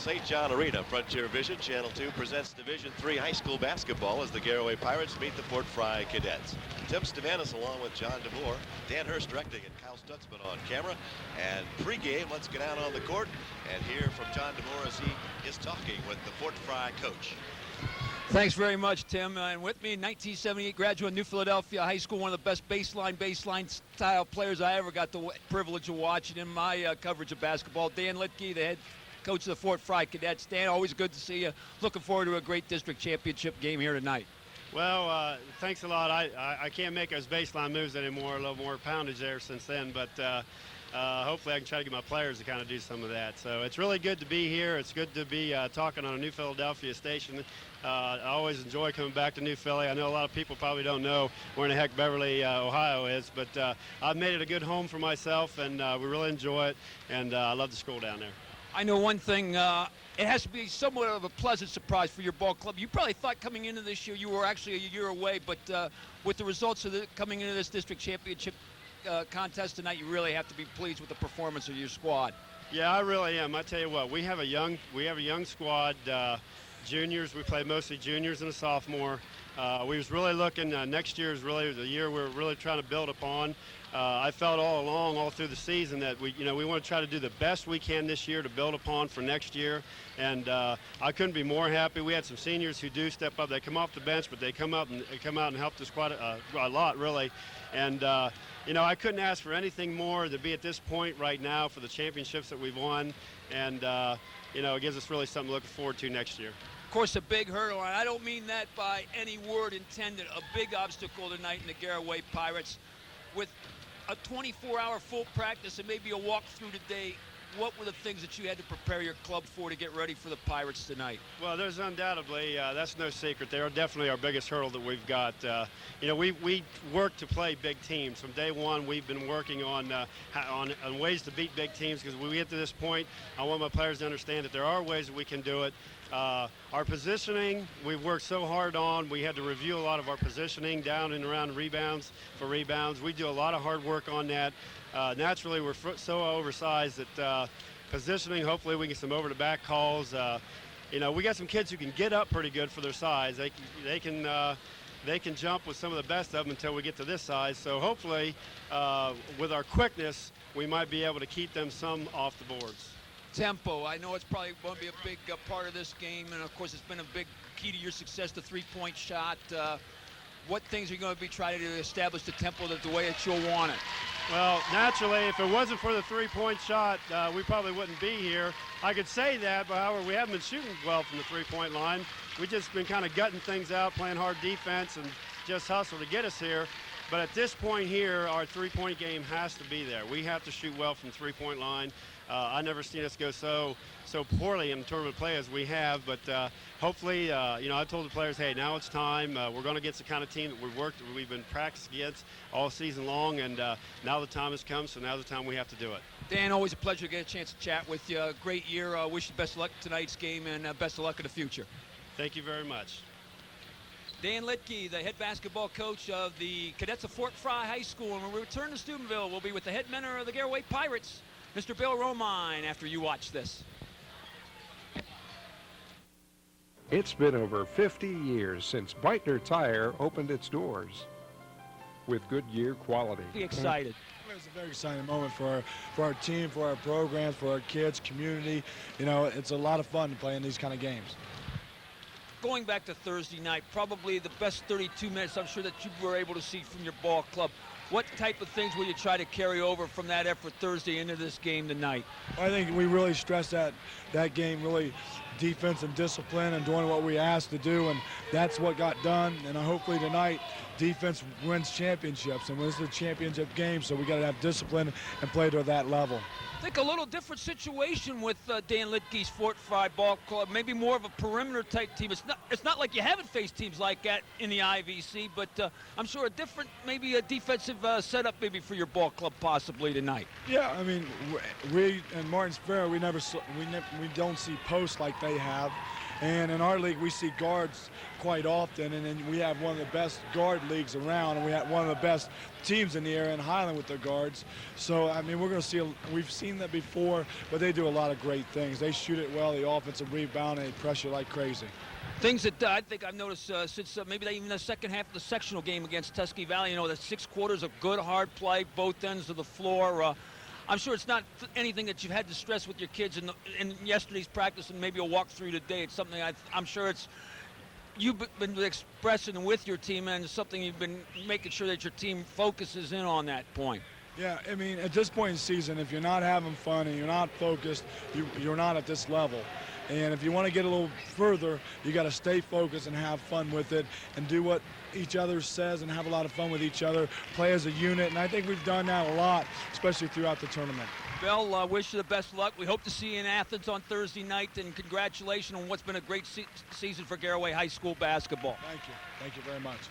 St. John Arena. Frontier Vision, Channel 2 presents Division III high school basketball as the Garaway Pirates meet the Fort Frye Cadets. Tim Stavanis along with John DeVore, Dan Hurst directing, and Kyle Stutzman on camera. And pregame, let's get out on the court and hear from John DeVore as he is talking with the Fort Frye coach. Thanks very much, Tim. And with me, 1978 graduate of New Philadelphia High School, one of the best baseline style players I ever got the privilege of watching in my coverage of basketball. Dan Litke, the head coach of the Fort Frye Cadets. Dan, always good to see you. Looking forward to a great district championship game here tonight. Well, thanks a lot. I can't make those baseline moves anymore. A little more poundage there since then, but hopefully I can try to get my players to kind of do some of that. So it's really good to be here. It's good to be talking on a New Philadelphia station. I always enjoy coming back to New Philly. I know a lot of people probably don't know where in the heck Beverly, Ohio is, but I've made it a good home for myself, and we really enjoy it, and I love the school down there. I know one thing, it has to be somewhat of a pleasant surprise for your ball club. You probably thought coming into this year you were actually a year away, but with the results of coming into this district championship contest tonight, you really have to be pleased with the performance of your squad. Yeah, I really am. I tell you what, we have a young squad. Juniors, we play mostly juniors and a sophomore. We was really looking, next year is really the year we're really trying to build upon. I felt all through the season that we want to try to do the best we can this year to build upon for next year. And I couldn't be more happy. We had some seniors who do step up. They come off the bench, but they come out and helped us quite a lot, really. And I couldn't ask for anything more to be at this point right now for the championships that we've won. And it gives us really something to look forward to next year. Of course, a big hurdle, and I don't mean that by any word intended, a big obstacle tonight in the Garaway Pirates. With a 24-hour full practice and maybe a walkthrough today, what were the things that you had to prepare your club for to get ready for the Pirates tonight? Well, there's undoubtedly, that's no secret. They are definitely our biggest hurdle that we've got. We work to play big teams. From day one, we've been working on ways to beat big teams, because when we get to this point, I want my players to understand that there are ways that we can do it. Our positioning, we've worked so hard on. We had to review a lot of our positioning down and around rebounds. We do a lot of hard work on that. Naturally, we're so oversized that positioning, hopefully we get some over-the-back calls. We got some kids who can get up pretty good for their size. They can jump with some of the best of them until we get to this size. So hopefully, with our quickness, we might be able to keep them some off the boards. Tempo, I know it's probably going to be a big part of this game, and of course it's been a big key to your success, the three-point shot. What things are you going to be trying to establish the tempo the way that you'll want it? Well, naturally, if it wasn't for the three-point shot, we probably wouldn't be here. I could say that, but however, we haven't been shooting well from the three-point line. We've just been kind of gutting things out, playing hard defense, and just hustle to get us here. But at this point here, our three-point game has to be there. We have to shoot well from the three-point line. I've never seen us go so poorly in tournament play as we have, but hopefully, I told the players, hey, now it's time. We're going to get the kind of team that we've been practicing against all season long, and now the time has come, so now's the time we have to do it. Dan, always a pleasure to get a chance to chat with you. Great year. Wish you best of luck tonight's game, and best of luck in the future. Thank you very much. Dan Litke, the head basketball coach of the Cadets of Fort Frye High School. And when we return to Steubenville, we'll be with the head mentor of the Garaway Pirates, Mr. Bill Romine, after you watch this. It's been over 50 years since Beitner Tire opened its doors with Goodyear quality. Be excited. It's a very exciting moment for our team, for our programs, for our kids, community. It's a lot of fun to play in these kind of games. Going back to Thursday night, probably the best 32 minutes I'm sure that you were able to see from your ball club. What type of things will you try to carry over from that effort Thursday into this game tonight? I think we really stressed that game, really defense and discipline and doing what we asked to do, and that's what got done. And hopefully tonight, defense wins championships, and this is a championship game, so we got to have discipline and play to that level. I think a little different situation with Dan Litke's Fort Frye Ball Club, maybe more of a perimeter type team. It's not like you haven't faced teams like that in the IVC, but I'm sure a different, maybe a defensive setup maybe for your ball club possibly tonight. Yeah, I mean, we in Martins Ferry, we don't see posts like they have, And in our league, we see guards quite often, and then we have one of the best guard leagues around, and we have one of the best teams in the area in Highland with their guards. So, I mean, we're going to see, we've seen that before, but they do a lot of great things. They shoot it well, the offensive rebound, and they pressure like crazy. Things that I think I've noticed since maybe even the second half of the sectional game against Tuskegee Valley, you know, the 6 quarters of good, hard play, both ends of the floor. I'm sure it's not anything that you've had to stress with your kids in yesterday's practice and maybe a walk through today. It's something I'm sure you've been expressing with your team, and it's something you've been making sure that your team focuses in on that point. Yeah, I mean, at this point in the season, if you're not having fun and you're not focused, you're not at this level. And if you want to get a little further, you got to stay focused and have fun with it and do what each other says and have a lot of fun with each other, play as a unit. And I think we've done that a lot, especially throughout the tournament. Bill, wish you the best luck. We hope to see you in Athens on Thursday night, and congratulations on what's been a great season for Garaway High School basketball. Thank you. Thank you very much.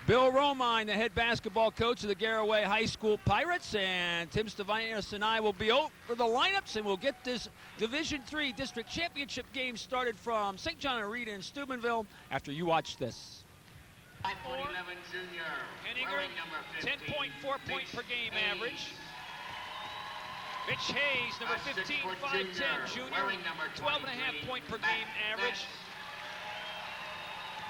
Bill Romine, the head basketball coach of the Garaway High School Pirates, and Tim Stavanis and I will be over the lineups, and we'll get this Division III District Championship game started from St. John and Rita in Steubenville after you watch this. 5'11" junior, wearing number 15, 10.4 point per game average. Mitch Hayes, number 15, 5'10", junior, 12.5 point per game average.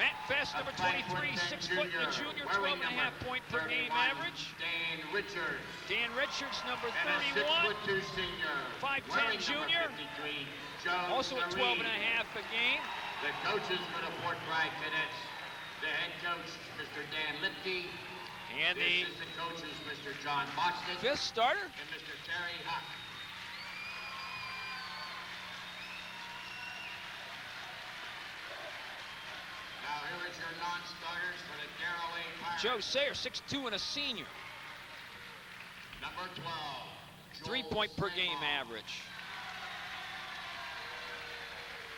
Matt Fest, number 23, 6 foot, the junior, 12.5 point per game average. Dan Richards, number 31, 5'10", junior, also at 12.5 a game. The coaches for the Fort Frye Cadets, the head coach, Mr. Dan Lipke, And the the assistant coaches, Mr. John Boston, 5th starter, and Mr. Terry Huck. Now here is your non-starters for the Garaway Pirates. Joe Sayer, 6'2", and a senior. Number 12, 3 Joel point per game Seymour. average.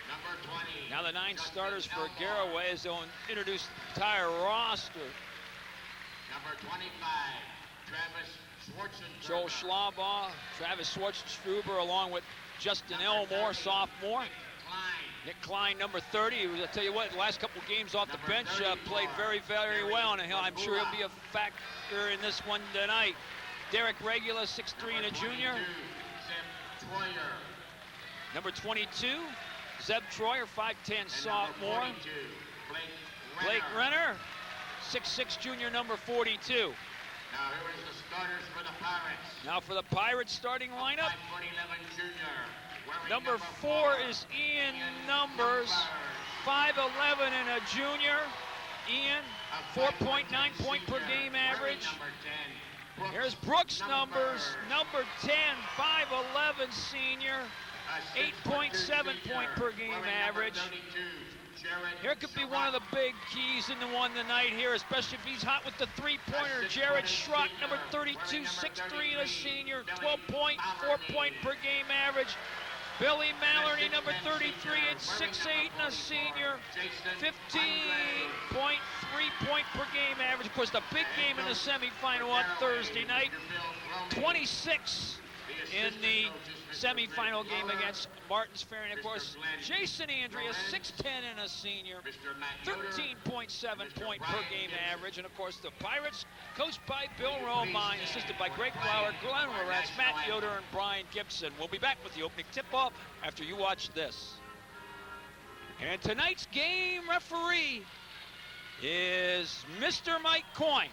Number 20. Now the 9 Justin starters for Elmore. Garaway as they'll introduce the entire roster. Number 25, Travis Schwarzenberger. Joel Schlabaugh, Travis Schwarzenstruber, along with Justin Elmore, sophomore. Klein. Nick Klein, number 30. I'll tell you what, the last couple games off the bench played very, very well, and I'm sure he'll be a factor in this one tonight. Derek Regula, 6'3", and a junior. Zeb Troyer. Number 22, Zeb Troyer, 5'10", sophomore. Number 42, Blake Renner, 6'6", junior, number 42. Now here is the starters for the Pirates. Now for the Pirates starting lineup, 5'11" junior. wearing number 4 is Ian Numbers, 5'11", and a junior. Ian, 4.9 point per game average. Here's Brooks Numbers, number 10, 5'11", senior, 8.7 point per game average. Here could be one of the big keys in the one tonight here, especially if he's hot with the three-pointer. Jared Schrock, number 32, 6'3", and a senior, 12.4 point per game average. Billy Mallory, number 33, and 6'8", and a senior, 15.3 point per game average. Of course, the big game in the semifinal on Thursday night, 26 in the semifinal game against Martins Ferry. And of course, Jason Andrea, 6'10", and a senior, 13.7 point per game average. And of course, the Pirates, coached by Bill Romine, assisted by Greg Flower, Glenn Lorenz, Matt Yoder, and Brian Gibson. We'll be back with the opening tip-off after you watch this. And tonight's game referee is Mr. Mike Coyne.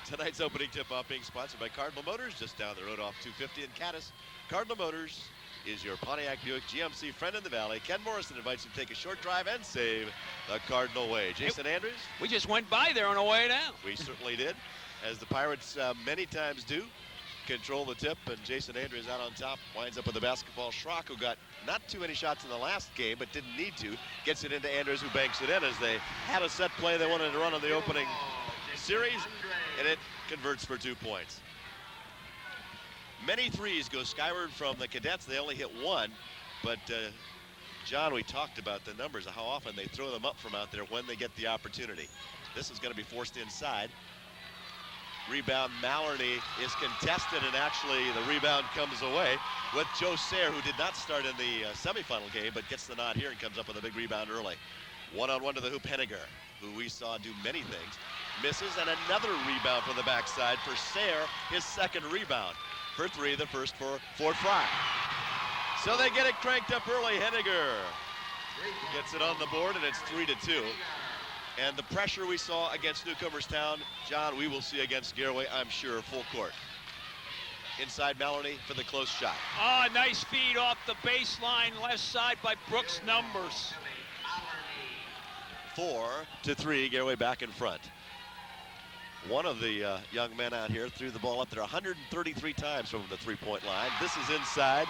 Tonight's opening tip-off being sponsored by Cardinal Motors, just down the road off 250 in Caddis. Cardinal Motors is your Pontiac Buick GMC friend in the valley. Ken Morrison invites you to take a short drive and save the Cardinal way. Jason Andrews? We just went by there on the way down. We certainly did, as the Pirates many times do. Control the tip, and Jason Andrews out on top, winds up with the basketball. Schrock, who got not too many shots in the last game, but didn't need to, gets it into Andrews, who banks it in as they had a set play they wanted to run on the opening series, and it converts for 2 points. Many threes go skyward from the Cadets. They only hit one, but John, we talked about the numbers of how often they throw them up from out there when they get the opportunity. This is going to be forced inside. Rebound, Maloney is contested, and actually the rebound comes away with Joe Sayre, who did not start in the semifinal game, but gets the nod here and comes up with a big rebound early. One-on-one to the hoop, Henniger, who we saw do many things. Misses, and another rebound from the backside for Sayre, his second rebound. For three, the first for Fort Frye. So they get it cranked up early. Henniger gets it on the board, and it's 3-2. And the pressure we saw against Newcomerstown, John, we will see against Garaway, I'm sure, full court. Inside Maloney for the close shot. Oh, nice feed off the baseline, left side by Brooks Numbers. 4-3, Garaway back in front. One of the young men out here threw the ball up there 133 times from the three-point line. This is inside,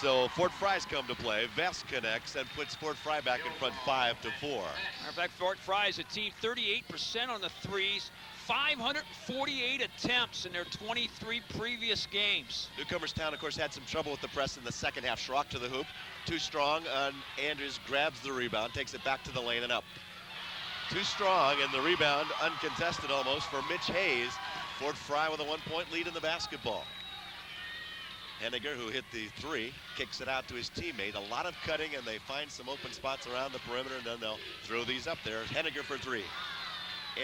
so Fort Frye's come to play. Vest connects and puts Fort Frye back in front 5-4. Matter of fact, Fort Frye is a team 38% on the threes, 548 attempts in their 23 previous games. Newcomerstown, of course, had some trouble with the press in the second half. Schrock to the hoop, too strong, and Andrews grabs the rebound, takes it back to the lane and up. Too strong, and the rebound uncontested almost for Mitch Hayes. Fort Frye with a 1-point lead in the basketball. Henniger, who hit the three, kicks it out to his teammate. A lot of cutting, and they find some open spots around the perimeter, and then they'll throw these up there. Henniger for three.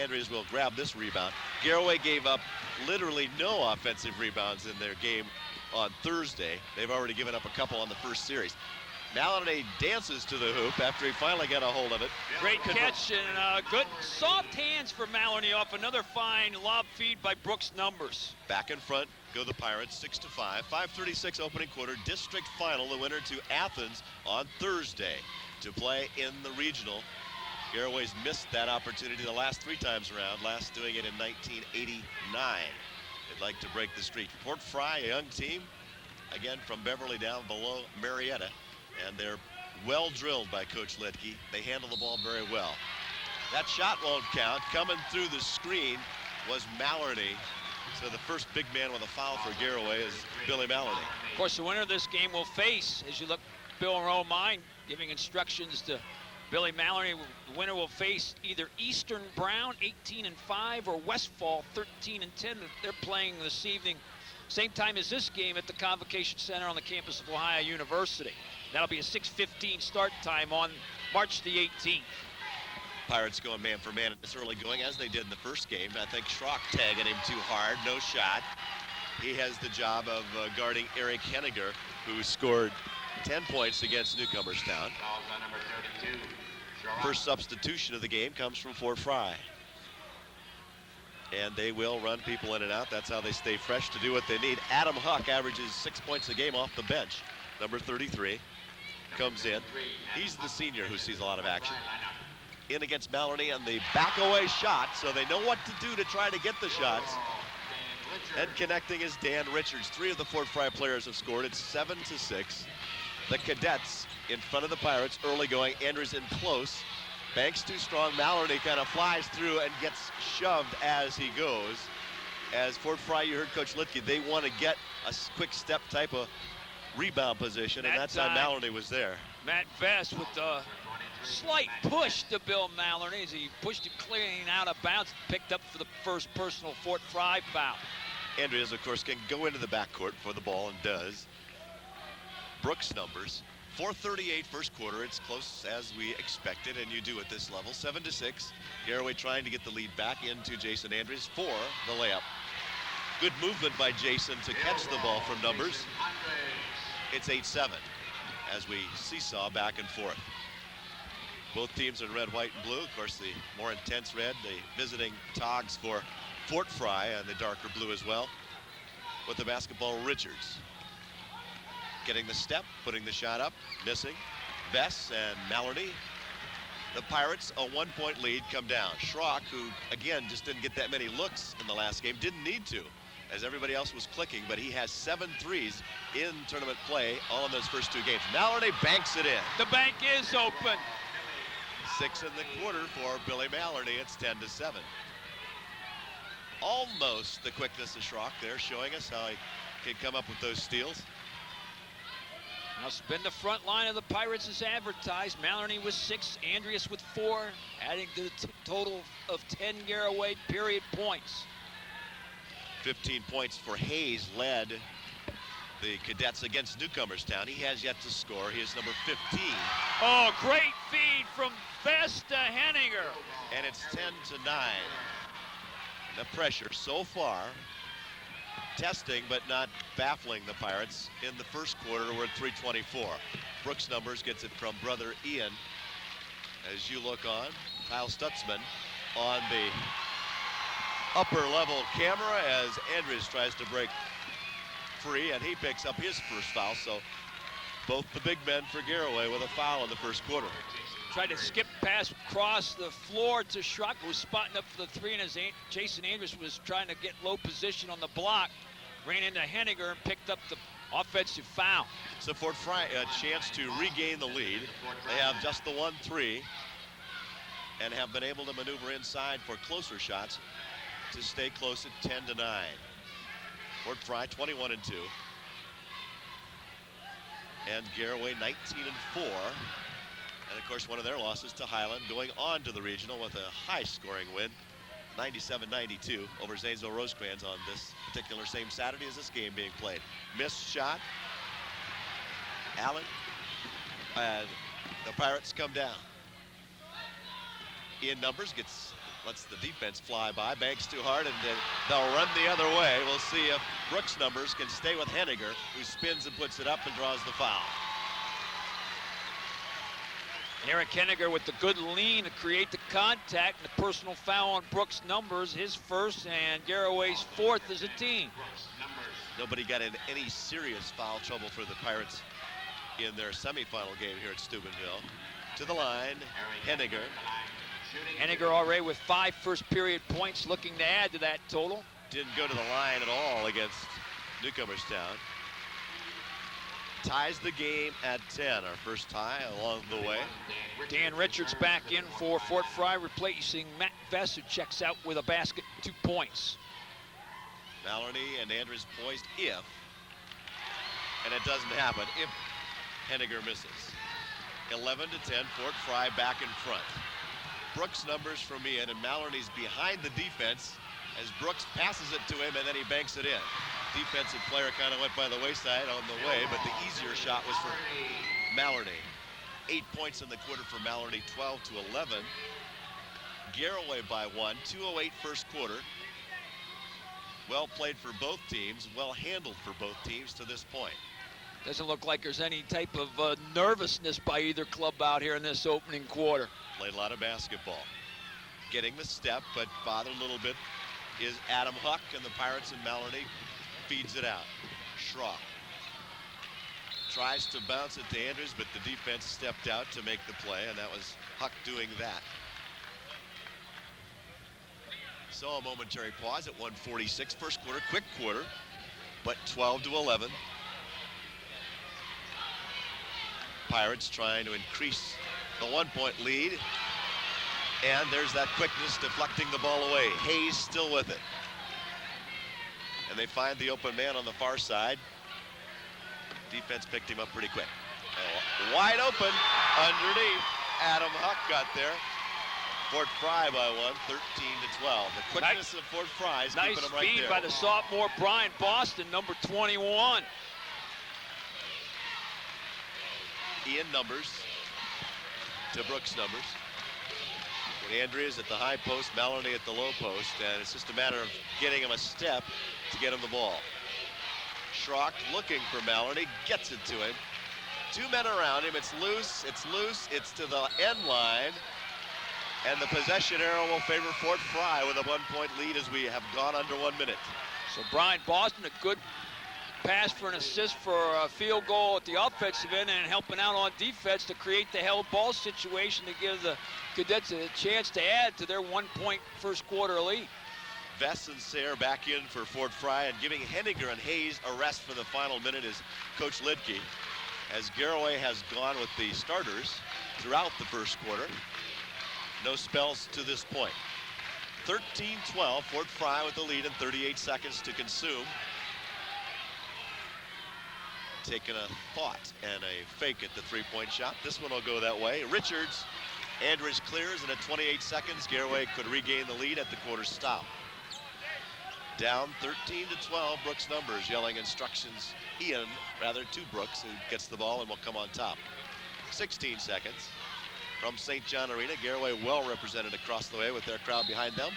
Andrews will grab this rebound. Garaway gave up literally no offensive rebounds in their game on Thursday. They've already given up a couple on the first series. Maloney dances to the hoop after he finally got a hold of it. Great catch and good soft hands for Maloney off another fine lob feed by Brooks Numbers. Back in front go the Pirates 6-5. 5:36 opening quarter. District final, the winner to Athens on Thursday to play in the regional. Garaway's missed that opportunity the last three times around, last doing it in 1989. They'd like to break the streak. Fort Frye, a young team, again from Beverly down below Marietta. And they're well drilled by Coach Litke. They handle the ball very well. That shot won't count. Coming through the screen was Maloney. So the first big man with a foul for Garaway is Billy Maloney. Of course, the winner of this game will face, as you look, Bill Romine giving instructions to Billy Maloney. The winner will face either Eastern Brown, 18-5, or Westfall, 13-10. They're playing this evening, same time as this game at the Convocation Center on the campus of Ohio University. That'll be a 6:15 start time on March the 18th. Pirates going man for man. It's early going, as they did in the first game. I think Schrock tagging him too hard. No shot. He has the job of guarding Eric Henniger, who scored 10 points against Newcomerstown. First substitution of the game comes from Fort Frye. And they will run people in and out. That's how they stay fresh to do what they need. Adam Huck averages 6 points a game off the bench. Number 33 comes in. He's the senior who sees a lot of action. In against Maloney on the back away shot, so they know what to do to try to get the shots. And connecting is Dan Richards. Three of the Fort Frye players have scored. It's 7-6. The Cadets in front of the Pirates, early going. Andrews in close. Banks too strong. Maloney kind of flies through and gets shoved as he goes. As Fort Frye, you heard Coach Litke, they want to get a quick step type of rebound position, and that's how Maloney was there. Matt Vest with the slight push to Bill Maloney as he pushed him clean out of bounds, picked up for the first personal Fort Frye foul. Andrews, of course, can go into the backcourt for the ball and does. Brooks Numbers, 4:38 first quarter. It's close as we expected, and you do at this level. 7-6. Garaway trying to get the lead back into Jason Andrews for the layup. Good movement by Jason to catch the ball from Numbers. It's 8-7 as we seesaw back and forth. Both teams are in red, white, and blue. Of course, the more intense red, the visiting Togs for Fort Frye, and the darker blue as well. With the basketball, Richards getting the step, putting the shot up, missing. Vess and Maloney. The Pirates, a 1-point lead, come down. Schrock, who again just didn't get that many looks in the last game, didn't need to, as everybody else was clicking, but he has 7 threes in tournament play all in those first two games. Maloney banks it in. The bank is open. 6 in the quarter for Billy Maloney. It's 10-7. Almost the quickness of Schrock there, showing us how he can come up with those steals. Now spin the front line of the Pirates as advertised. Maloney with 6, Andreas with 4, adding to the total of 10 Garaway period points. 15 points for Hayes led the Cadets against Newcomerstown. He has yet to score. He is number 15. Oh, great feed from Vesta Henninger. And it's 10-9. The pressure so far, testing but not baffling the Pirates. In the first quarter, we're at 3:24. Brooks Numbers gets it from brother Ian. As you look on, Kyle Stutzman on the upper level camera as Andrews tries to break free, and he picks up his first foul. So both the big men for Garaway with a foul in the first quarter. Tried to skip pass across the floor to Schrock, who was spotting up for the three, and as Jason Andrews was trying to get low position on the block, ran into Henninger and picked up the offensive foul. So Fort Frye a chance to regain the lead. They have just the 1-3 and have been able to maneuver inside for closer shots to stay close at 10-9. Fort Frye 21-2. And Garaway 19-4. And of course, one of their losses to Highland, going on to the regional with a high-scoring win, 97-92 over Zanesville Rosecrans on this particular same Saturday as this game being played. Missed shot. Allen. And the Pirates come down. Ian Numbers lets the defense fly by, banks too hard, and they'll run the other way. We'll see if Brooks Numbers can stay with Henninger, who spins and puts it up and draws the foul. Eric Henninger with the good lean to create the contact, and the personal foul on Brooks Numbers, his first and Garaway's fourth as a team. Nobody got in any serious foul trouble for the Pirates in their semifinal game here at Steubenville. To the line, Henninger. Henninger already with 5 first-period points, looking to add to that total. Didn't go to the line at all against Newcomerstown. Ties the game at 10, our first tie along the way. Dan Richards back in for Fort Frye, replacing Matt Vest, who checks out with a basket, 2 points. Maloney and Andrews poised if, and it doesn't happen, if Henninger misses. 11-10, Fort Frye back in front. Brooks Numbers from Ian, and Maloney's behind the defense as Brooks passes it to him and then he banks it in. Defensive player kind of went by the wayside on the way, but the easier shot was for Maloney. 8 points in the quarter for Maloney, 12-11. Garaway by 1, 2:08 first quarter. Well played for both teams, well handled for both teams to this point. Doesn't look like there's any type of nervousness by either club out here in this opening quarter. Played a lot of basketball. Getting the step, but bothered a little bit is Adam Huck, and the Pirates and Maloney feeds it out. Schrock tries to bounce it to Andrews, but the defense stepped out to make the play, and that was Huck doing that. So a momentary pause at 1:46, first quarter, quick quarter, but 12-11. Pirates trying to increase the 1-point lead, and there's that quickness deflecting the ball away. Hayes still with it. And they find the open man on the far side. Defense picked him up pretty quick. Wide open underneath. Adam Huck got there. Fort Frye by 1, 13-12. The quickness of Fort Frye is keeping them right there. Nice feed by the sophomore Brian Boston, number 21. Ian Numbers to Brooks Numbers. And Andrews at the high post, Maloney at the low post, and it's just a matter of getting him a step to get him the ball. Schrock looking for Maloney, gets it to him. 2 men around him, it's loose, it's to the end line, and the possession arrow will favor Fort Frye with a 1-point lead as we have gone under 1 minute. So Brian Boston, a good pass for an assist for a field goal at the offensive end, and helping out on defense to create the held ball situation to give the Cadets a chance to add to their 1-point first quarter lead. Vest and Sayre back in for Fort Frye, and giving Henninger and Hayes a rest for the final minute is Coach Lidke, as Garaway has gone with the starters throughout the first quarter. No spells to this point. 13-12, Fort Frye with the lead and 38 seconds to consume. Taking a thought and a fake at the 3-point shot. This one will go that way. Richards, Andrews clears, and at 28 seconds, Garaway could regain the lead at the quarter stop. Down 13-12, Brooks numbers yelling instructions to Brooks, who gets the ball and will come on top. 16 seconds from St. John Arena. Garaway well represented across the way with their crowd behind them.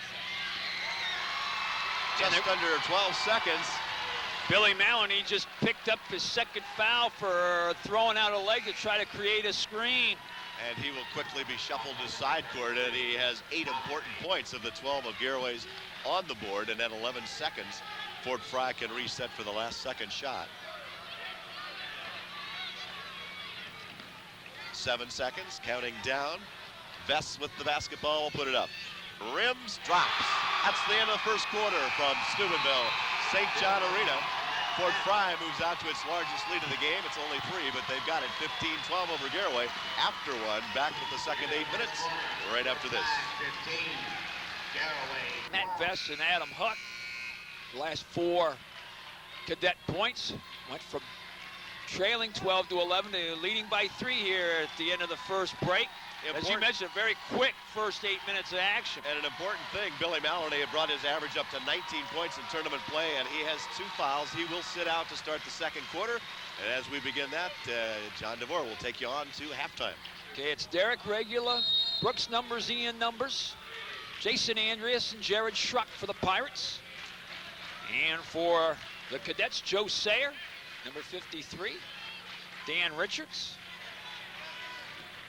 Just under 12 seconds. Billy Maloney just picked up his second foul for throwing out a leg to try to create a screen. And he will quickly be shuffled to side court, and he has 8 important points of the 12 of Garaway's on the board, and at 11 seconds, Fort Frye can reset for the last second shot. 7 seconds, counting down. Vess with the basketball will put it up. Rims, drops. That's the end of the first quarter from Steubenville, St. John Arena. Fort Frye moves out to its largest lead of the game. It's only 3, but they've got it 15-12 over Garaway. After one, back with the second 8 minutes, right after this. 15, Garaway. Matt Vess and Adam Huck, the last 4 cadet points, went from trailing 12-11 to leading by 3 here at the end of the first break. As you mentioned, a very quick first 8 minutes of action. And an important thing, Billy Maloney had brought his average up to 19 points in tournament play, and he has 2 fouls. He will sit out to start the second quarter. And as we begin that, John DeVore will take you on to halftime. Okay, it's Derek Regula, Brooks numbers, Ian numbers, Jason Andreas and Jared Schruck for the Pirates. And for the Cadets, Joe Sayer, number 53, Dan Richards,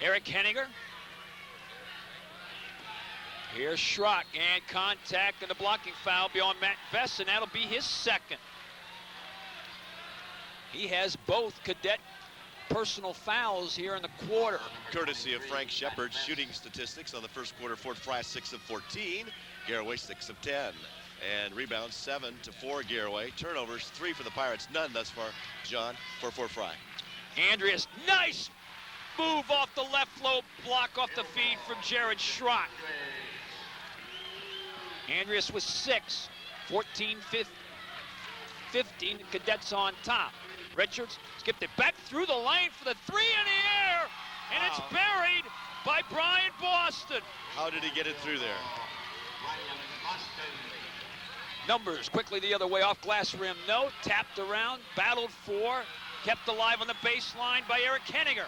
Eric Henniger. Here's Schrock, and contact and a blocking foul beyond Matt Vess, and that'll be his second. He has both cadet personal fouls here in the quarter. Courtesy of Frank Shepard's shooting statistics on the first quarter, Fort Frye 6 of 14, Garaway 6 of 10. And rebounds 7 to 4 Garaway. Turnovers 3 for the Pirates, none thus far, John, for Fort Frye. Andreas, nice move off the left low block off the feed from Jared Schrock. Andreas was 6, 14, 15, Cadets on top. Richards skipped it back through the lane for the 3 in the air, and it's buried by Brian Boston. How did he get it through there? Numbers quickly the other way off glass rim, no, tapped around, battled for, kept alive on the baseline by Eric Henniger.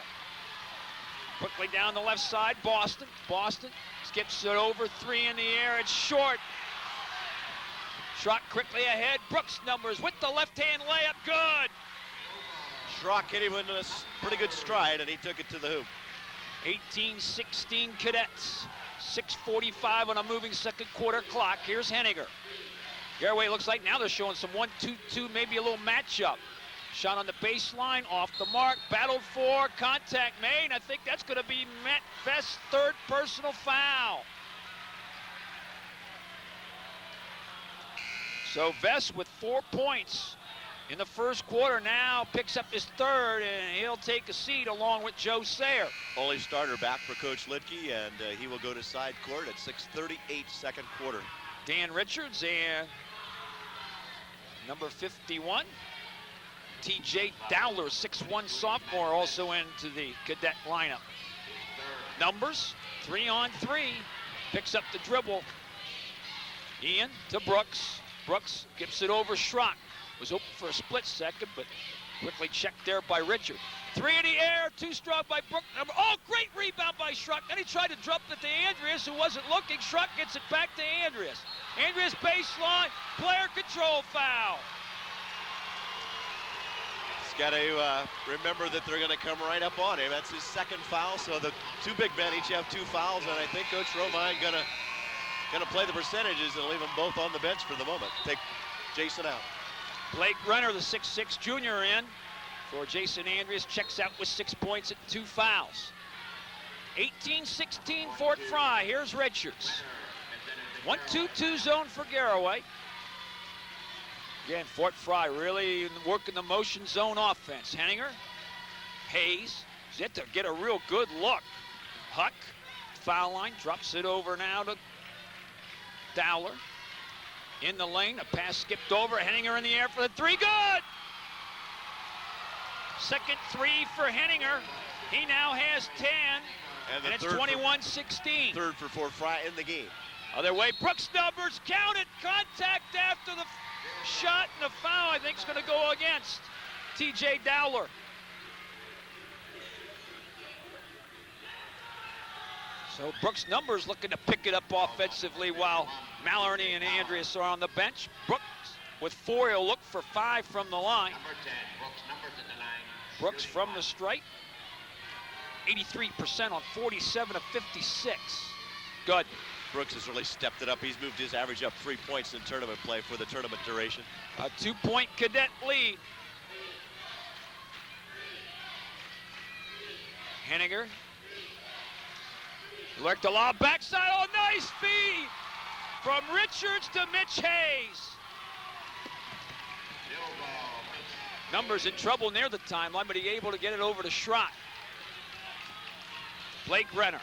Quickly down the left side, Boston skips it over, 3 in the air, it's short. Schrock quickly ahead, Brooks numbers with the left-hand layup, good. Schrock hit him in a pretty good stride, and he took it to the hoop. 18-16 Cadets, 6:45 on a moving second quarter clock. Here's Henniger. Garaway looks like now they're showing some 1-2-2, maybe a little matchup. Shot on the baseline, off the mark, battled for, contact made. I think that's going to be Matt Vest's 3rd personal foul. So Vest with 4 points in the first quarter now picks up his 3rd, and he'll take a seat along with Joe Sayer. Only starter back for Coach Lidke, and he will go to side court at 6:38 second quarter. Dan Richards and number 51. T.J. Dowler, 6'1" sophomore, also into the cadet lineup. Numbers, 3-on-3, picks up the dribble. Ian to Brooks. Brooks gives it over Schrock. Was open for a split second, but quickly checked there by Richard. 3 in the air, 2-stroke by Brooks. Oh, great rebound by Schrock. Then he tried to drop it to Andreas, who wasn't looking. Schrock gets it back to Andreas. Andreas baseline, player control foul. He's got to remember that they're going to come right up on him. That's his 2nd foul, so the 2 big men each have 2 fouls, and I think Coach Romine gonna play the percentages and leave them both on the bench for the moment. Take Jason out. Blake Renner, the 6'6" junior, in for Jason Andreas, checks out with 6 points and 2 fouls. 18-16 Fort Frye. Here's Richards. 1-2-2 zone for Garaway. Again, Fort Frye really working the motion zone offense. Henniger, Hayes, yet to get a real good look. Huck, foul line, drops it over now to Dowler. In the lane, a pass skipped over. Henniger in the air for the 3, good! Second 3 for Henniger. He now has 10, and it's 21-16. 3rd for Fort Frye in the game. Other way, Brooks numbers, count it, contact after the shot, and the foul I think is going to go against T.J. Dowler. So Brooks numbers looking to pick it up offensively while Mallory and Andreas are on the bench. Brooks with 4, he'll look for 5 from the line. Number 10, Brooks, numbers at the line. Brooks from the stripe, 83% on 47 of 56. Good. Brooks has really stepped it up. He's moved his average up 3 points in tournament play for the tournament duration. A 2-point Cadet lead. Henniger. Worked the lob backside. Oh, nice feed from Richards to Mitch Hayes. Numbers in trouble near the timeline, but he able to get it over to Schrott. Blake Renner.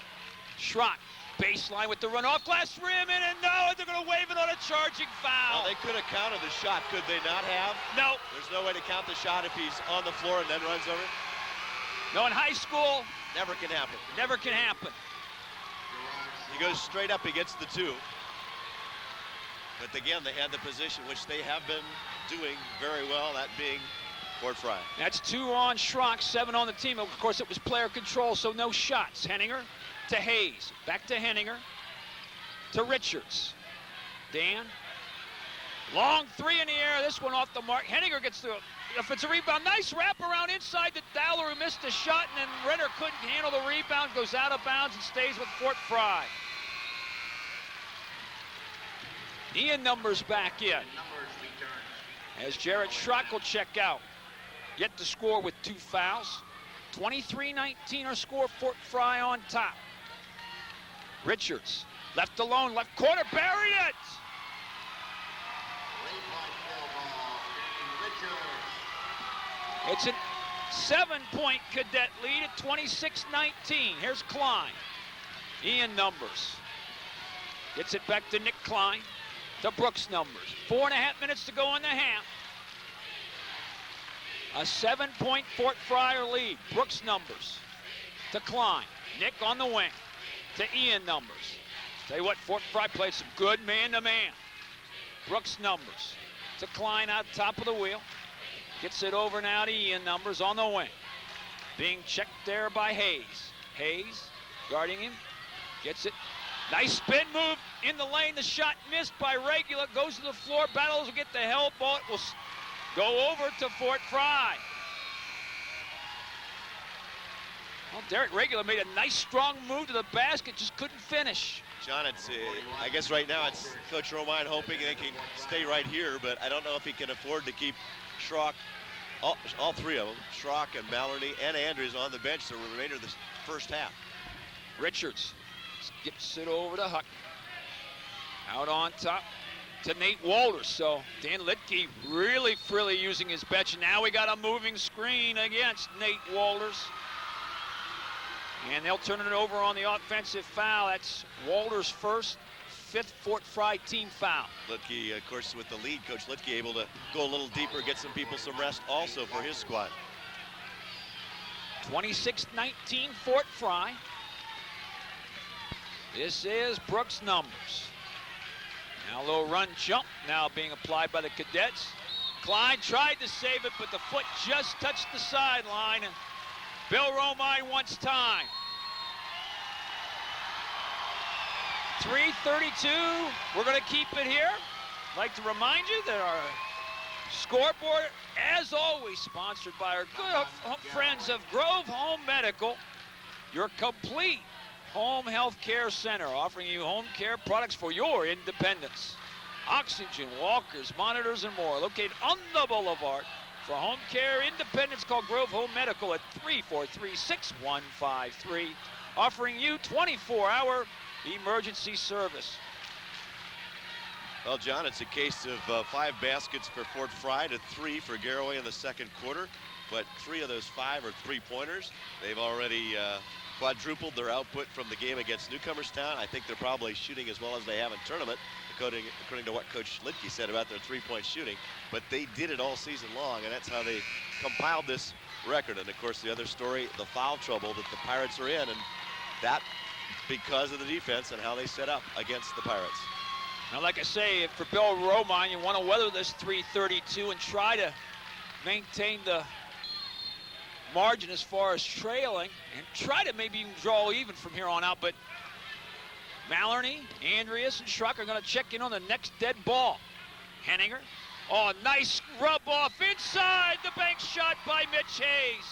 Schrott. Baseline with the runoff, glass rim in, and no, they're going to wave it on a charging foul. Well, they could have counted the shot, could they not have? No. There's no way to count the shot if he's on the floor and then runs over. No, in high school, Never can happen. never can happen. He goes straight up, he gets the 2. But again, they had the position, which they have been doing very well, that being Fort Frye. That's 2 on Schrock, 7 on the team. Of course, it was player control, so no shots. Henninger to Hayes, back to Henninger, to Richards. Dan, long 3 in the air, this one off the mark. Henninger gets the offensive rebound, nice wrap around inside to Dowler, who missed a shot, and then Renner couldn't handle the rebound, goes out of bounds and stays with Fort Frye. Ian Numbers back in, as Jared Schrock will check out. Yet to score with 2 fouls. 23-19 our score, Fort Frye on top. Richards, left alone, left corner, buried it! It's a 7-point Cadet lead at 26-19. Here's Klein. Ian Numbers. Gets it back to Nick Klein. To Brooks Numbers. 4.5 minutes to go in the half. A 7-point Fort Frye lead. Brooks Numbers to Klein. Nick on the wing to Ian Numbers. Tell you what, Fort Frye played some good man-to-man. Brooks Numbers to Klein out top of the wheel. Gets it over now to Ian Numbers on the wing. Being checked there by Hayes. Hayes guarding him. Gets it. Nice spin move in the lane. The shot missed by Regula. Goes to the floor. Battles will get the help ball. It will go over to Fort Frye. Well, Derek Regula made a nice strong move to the basket. Just couldn't finish. John, it's I guess right now it's Coach Romine hoping they can stay right here, but I don't know if he can afford to keep Schrock, all 3 of them, Schrock and Mallory and Andrews on the bench the remainder of the first half. Richards skips it over to Huck. Out on top to Nate Walters. So Dan Litke really frilly using his bench. Now we got a moving screen against Nate Walters. And they'll turn it over on the offensive foul. That's Walters' first, 5th Fort Frye team foul. Litke, of course, with the lead, Coach Litke able to go a little deeper, get some people some rest also for his squad. 26-19 Fort Frye. This is Brooks Numbers. Now a little run jump now being applied by the Cadets. Klein tried to save it, but the foot just touched the sideline, and Bill Romine wants time. 3:32, we're gonna keep it here. I'd like to remind you that our scoreboard, as always, sponsored by our good friends of Grove Home Medical, your complete home health care center, offering you home care products for your independence. Oxygen, walkers, monitors, and more. Located on the boulevard. For home care independence, call Grove Home Medical at 343-6153. Offering you 24-hour emergency service. Well, John, it's a case of 5 baskets for Fort Frye to 3 for Garaway in the second quarter. But 3 of those 5 are 3-pointers. They've already quadrupled their output from the game against Newcomerstown. I think they're probably shooting as well as they have in tournament, according to what Coach Litke said about their 3-point shooting. But they did it all season long, and that's how they compiled this record. And of course, the other story, the foul trouble that the Pirates are in, and that because of the defense and how they set up against the Pirates. Now, like I say, for Bill Romine, you want to weather this 3:32 and try to maintain the margin as far as trailing and try to maybe even draw even from here on out. But Maloney, Andreas, and Schrock are going to check in on the next dead ball. Henninger. Oh, nice rub off inside the bank shot by Mitch Hayes.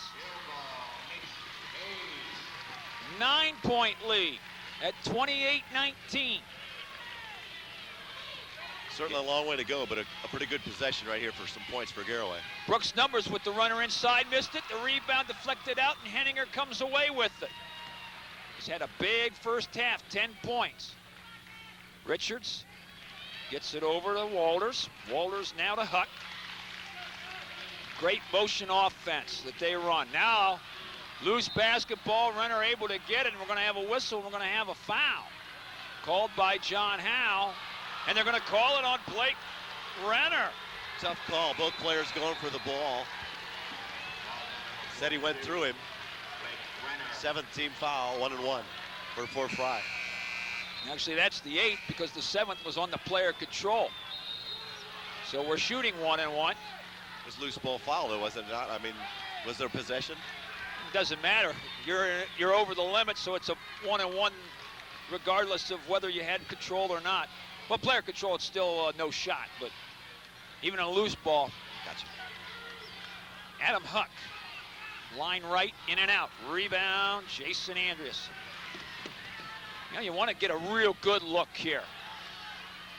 9-point lead at 28-19. Certainly a long way to go, but a pretty good possession right here for some points for Garaway. Brooks Numbers with the runner inside, missed it. The rebound deflected out, and Henninger comes away with it. He's had a big first half, 10 points. Richards gets it over to Walters. Walters now to Huck. Great motion offense that they run. Now, loose basketball, runner able to get it, and we're going to have a whistle, and we're going to have a foul called by John Howe, and they're going to call it on Blake Renner. Tough call. Both players going for the ball. Said he went through him. 7th team foul, 1-1 for Frye. Actually, that's the 8th because the 7th was on the player control. So we're shooting 1-1. It was loose ball foul, though, was it not? I mean, was there possession? It doesn't matter. You're over the limit, so it's a 1-1 regardless of whether you had control or not. Well, player control, it's still no shot, but even a loose ball. Gotcha. Adam Huck, line right, in and out. Rebound, Jason Andreas. Now you want to get a real good look here.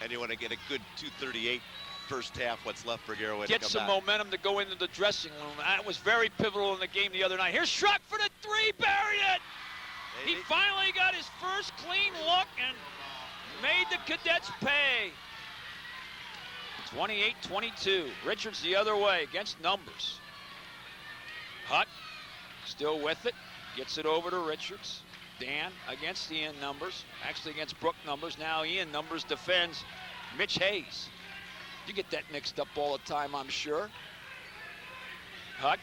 And you want to get a good 2:38 first half, what's left for Garaway to Get come some back. momentum to go into the dressing room. That was very pivotal in the game the other night. Here's Schrock for the 3, buried it! He finally got his first clean look and made the Cadets pay. 28-22. Richards the other way against Numbers. Huck still with it. Gets it over to Richards. Dan against Ian Numbers. Actually against Brooke Numbers. Now Ian Numbers defends Mitch Hayes. You get that mixed up all the time, I'm sure. Huck.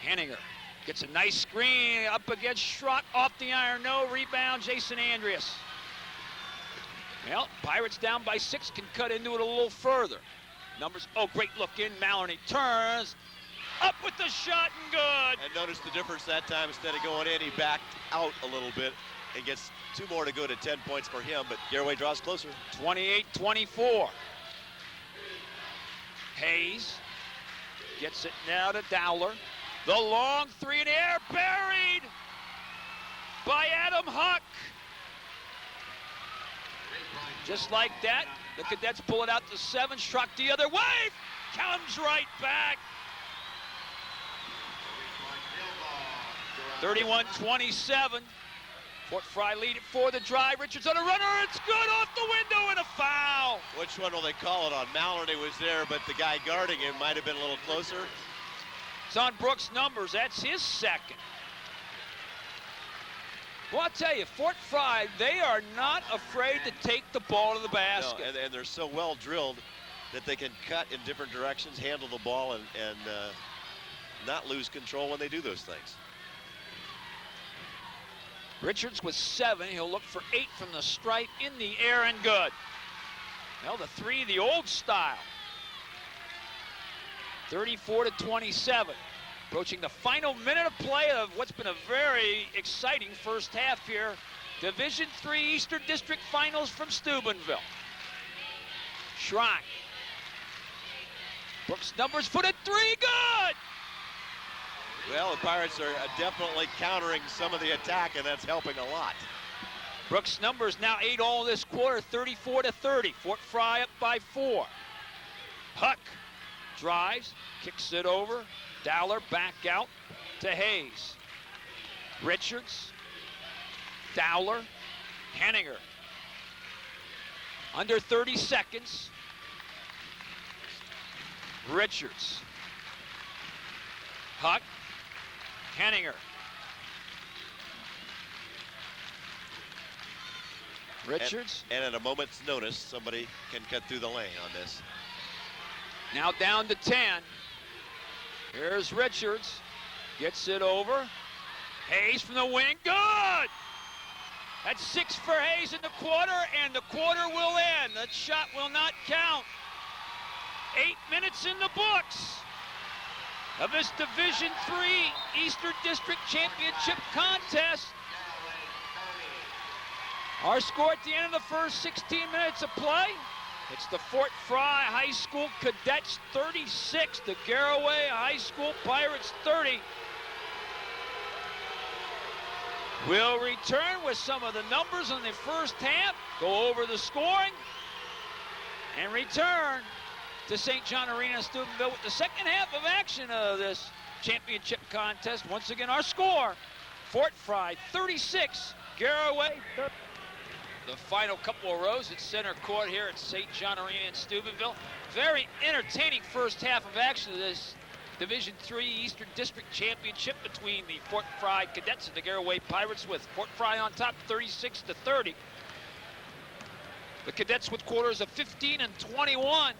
Henninger gets a nice screen up against Schrock. Off the iron. No rebound. Jason Andreas. Well, Pirates down by 6 can cut into it a little further. Numbers, oh, great look in. Maloney turns, up with the shot and good. And notice the difference that time. Instead of going in, he backed out a little bit and gets 2 more to go to 10 points for him, but Garaway draws closer. 28-24. Hayes gets it now to Dowler. The long 3 in the air, buried by Adam Huck. Just like that, the Cadets pull it out to 7. Schrock the other way, comes right back. 31-27. Fort Frye lead it for the drive. Richards on a runner. It's good off the window and a foul. Which one will they call it on? Maloney was there, but the guy guarding him might have been a little closer. It's on Brooks Numbers. That's his second. Well, I'll tell you, Fort Frye, they are not afraid to take the ball to the basket. No, and they're so well drilled that they can cut in different directions, handle the ball, and not lose control when they do those things. Richards with 7. He'll look for 8 from the stripe, in the air and good. Well, the 3, the old style. 34-27. Approaching the final minute of play of what's been a very exciting first half here. Division III Eastern District Finals from Steubenville. Schrock. Brooks Numbers for the 3, good! Well, the Pirates are definitely countering some of the attack, and that's helping a lot. Brooks Numbers now 8 all this quarter, 34-30. Fort Frye up by 4. Huck drives, kicks it over. Dowler back out to Hayes. Richards, Dowler, Henninger. Under 30 seconds. Richards. Huck, Henninger. Richards. And at a moment's notice, somebody can cut through the lane on this. Now down to 10. Here's Richards. Gets it over. Hayes from the wing. Good! It's 6 for Hayes in the quarter, and the quarter will end. That shot will not count. 8 minutes in the books of this Division III Eastern District Championship contest. Our score at the end of the first 16 minutes of play, it's the Fort Frye High School Cadets 36, the Garaway High School Pirates 30. We'll return with some of the numbers on the first half, go over the scoring, and return to St. John Arena in Steubenville with the second half of action of this championship contest. Once again, our score, Fort Frye 36, Garaway 30. The final couple of rows at center court here at St. John Arena in Steubenville. Very entertaining first half of action of this Division III Eastern District Championship between the Fort Frye Cadets and the Garaway Pirates, with Fort Frye on top 36-30. The Cadets with quarters of 15 and 21.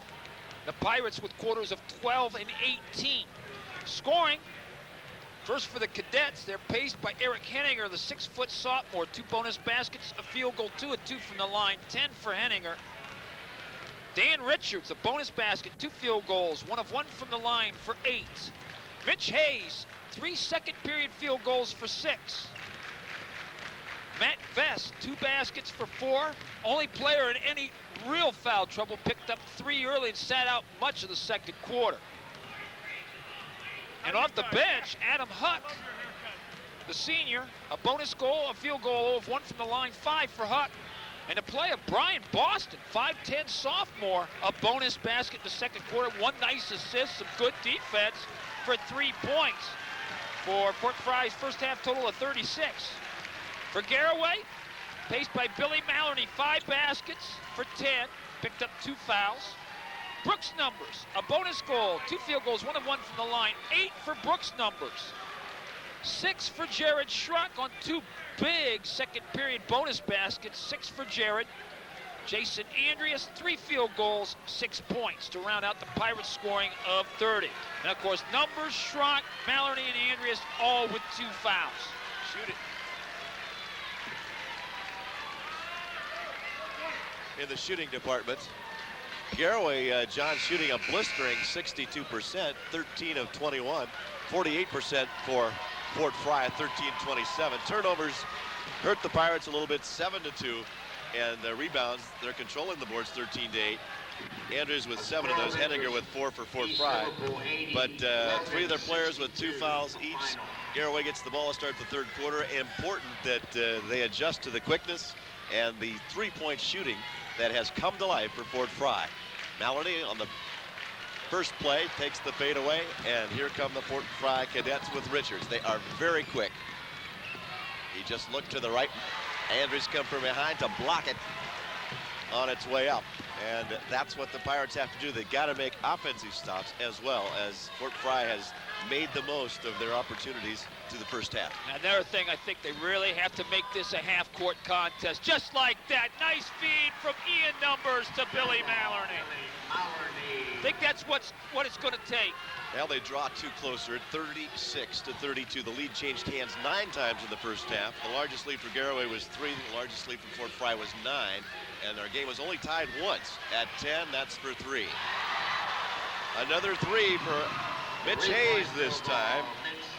The Pirates with quarters of 12 and 18. Scoring, first for the Cadets, they're paced by Eric Henninger, the 6-foot sophomore. 2 bonus baskets, a field goal, 2 and 2 from the line, 10 for Henninger. Dan Richards, a bonus basket, 2 field goals, 1 of 1 from the line for 8. Mitch Hayes, 3 second period field goals for 6. Matt Vest, 2 baskets for 4. Only player in any real foul trouble, picked up 3 early and sat out much of the second quarter. And off the bench, Adam Huck, the senior, a bonus goal, a field goal of 1 from the line, 5 for Huck. And the play of Brian Boston, 5'10 sophomore, a bonus basket in the second quarter, 1 nice assist, some good defense for 3 points for Fort Frye's first half total of 36. For Garaway, paced by Billy Maloney, 5 baskets for 10, picked up 2 fouls. Brooks Numbers, a bonus goal, 2 field goals, 1 of 1 from the line, 8 for Brooks Numbers. 6 for Jared Schruck on 2 big second period bonus baskets, 6 for Jared. Jason Andreas, 3 field goals, 6 points to round out the Pirates scoring of 30. And of course, Numbers, Schrock, Maloney, and Andreas all with 2 fouls. Shoot it. In the shooting department, Garaway, John, shooting a blistering 62%, 13 of 21, 48% for Fort Frye, 13-27. Turnovers hurt the Pirates a little bit, 7-2, and the rebounds, they're controlling the boards 13-8. Andrews with 7 of those, Henninger with 4 for Fort Frye. But 3 of their players with 2 fouls each. Garaway gets the ball to start the third quarter. Important that they adjust to the quickness and the 3-point shooting that has come to life for Fort Frye. Maloney on the first play takes the fade away, and here come the Fort Frye Cadets with Richards. They are very quick. He just looked to the right. Andrews come from behind to block it on its way up. And that's what the Pirates have to do. They got to make offensive stops as well, as Fort Frye has made the most of their opportunities to the first half. Another thing, I think they really have to make this a half-court contest. Just like that, nice feed from Ian Numbers to Billy Maloney. I think that's what it's going to take. Well, they draw 2 closer at 36-32. The lead changed hands 9 times in the first half. The largest lead for Garaway was 3. The largest lead for Fort Frye was 9. And our game was only tied once at 10. That's for 3. Another 3 for Mitch Hayes this time.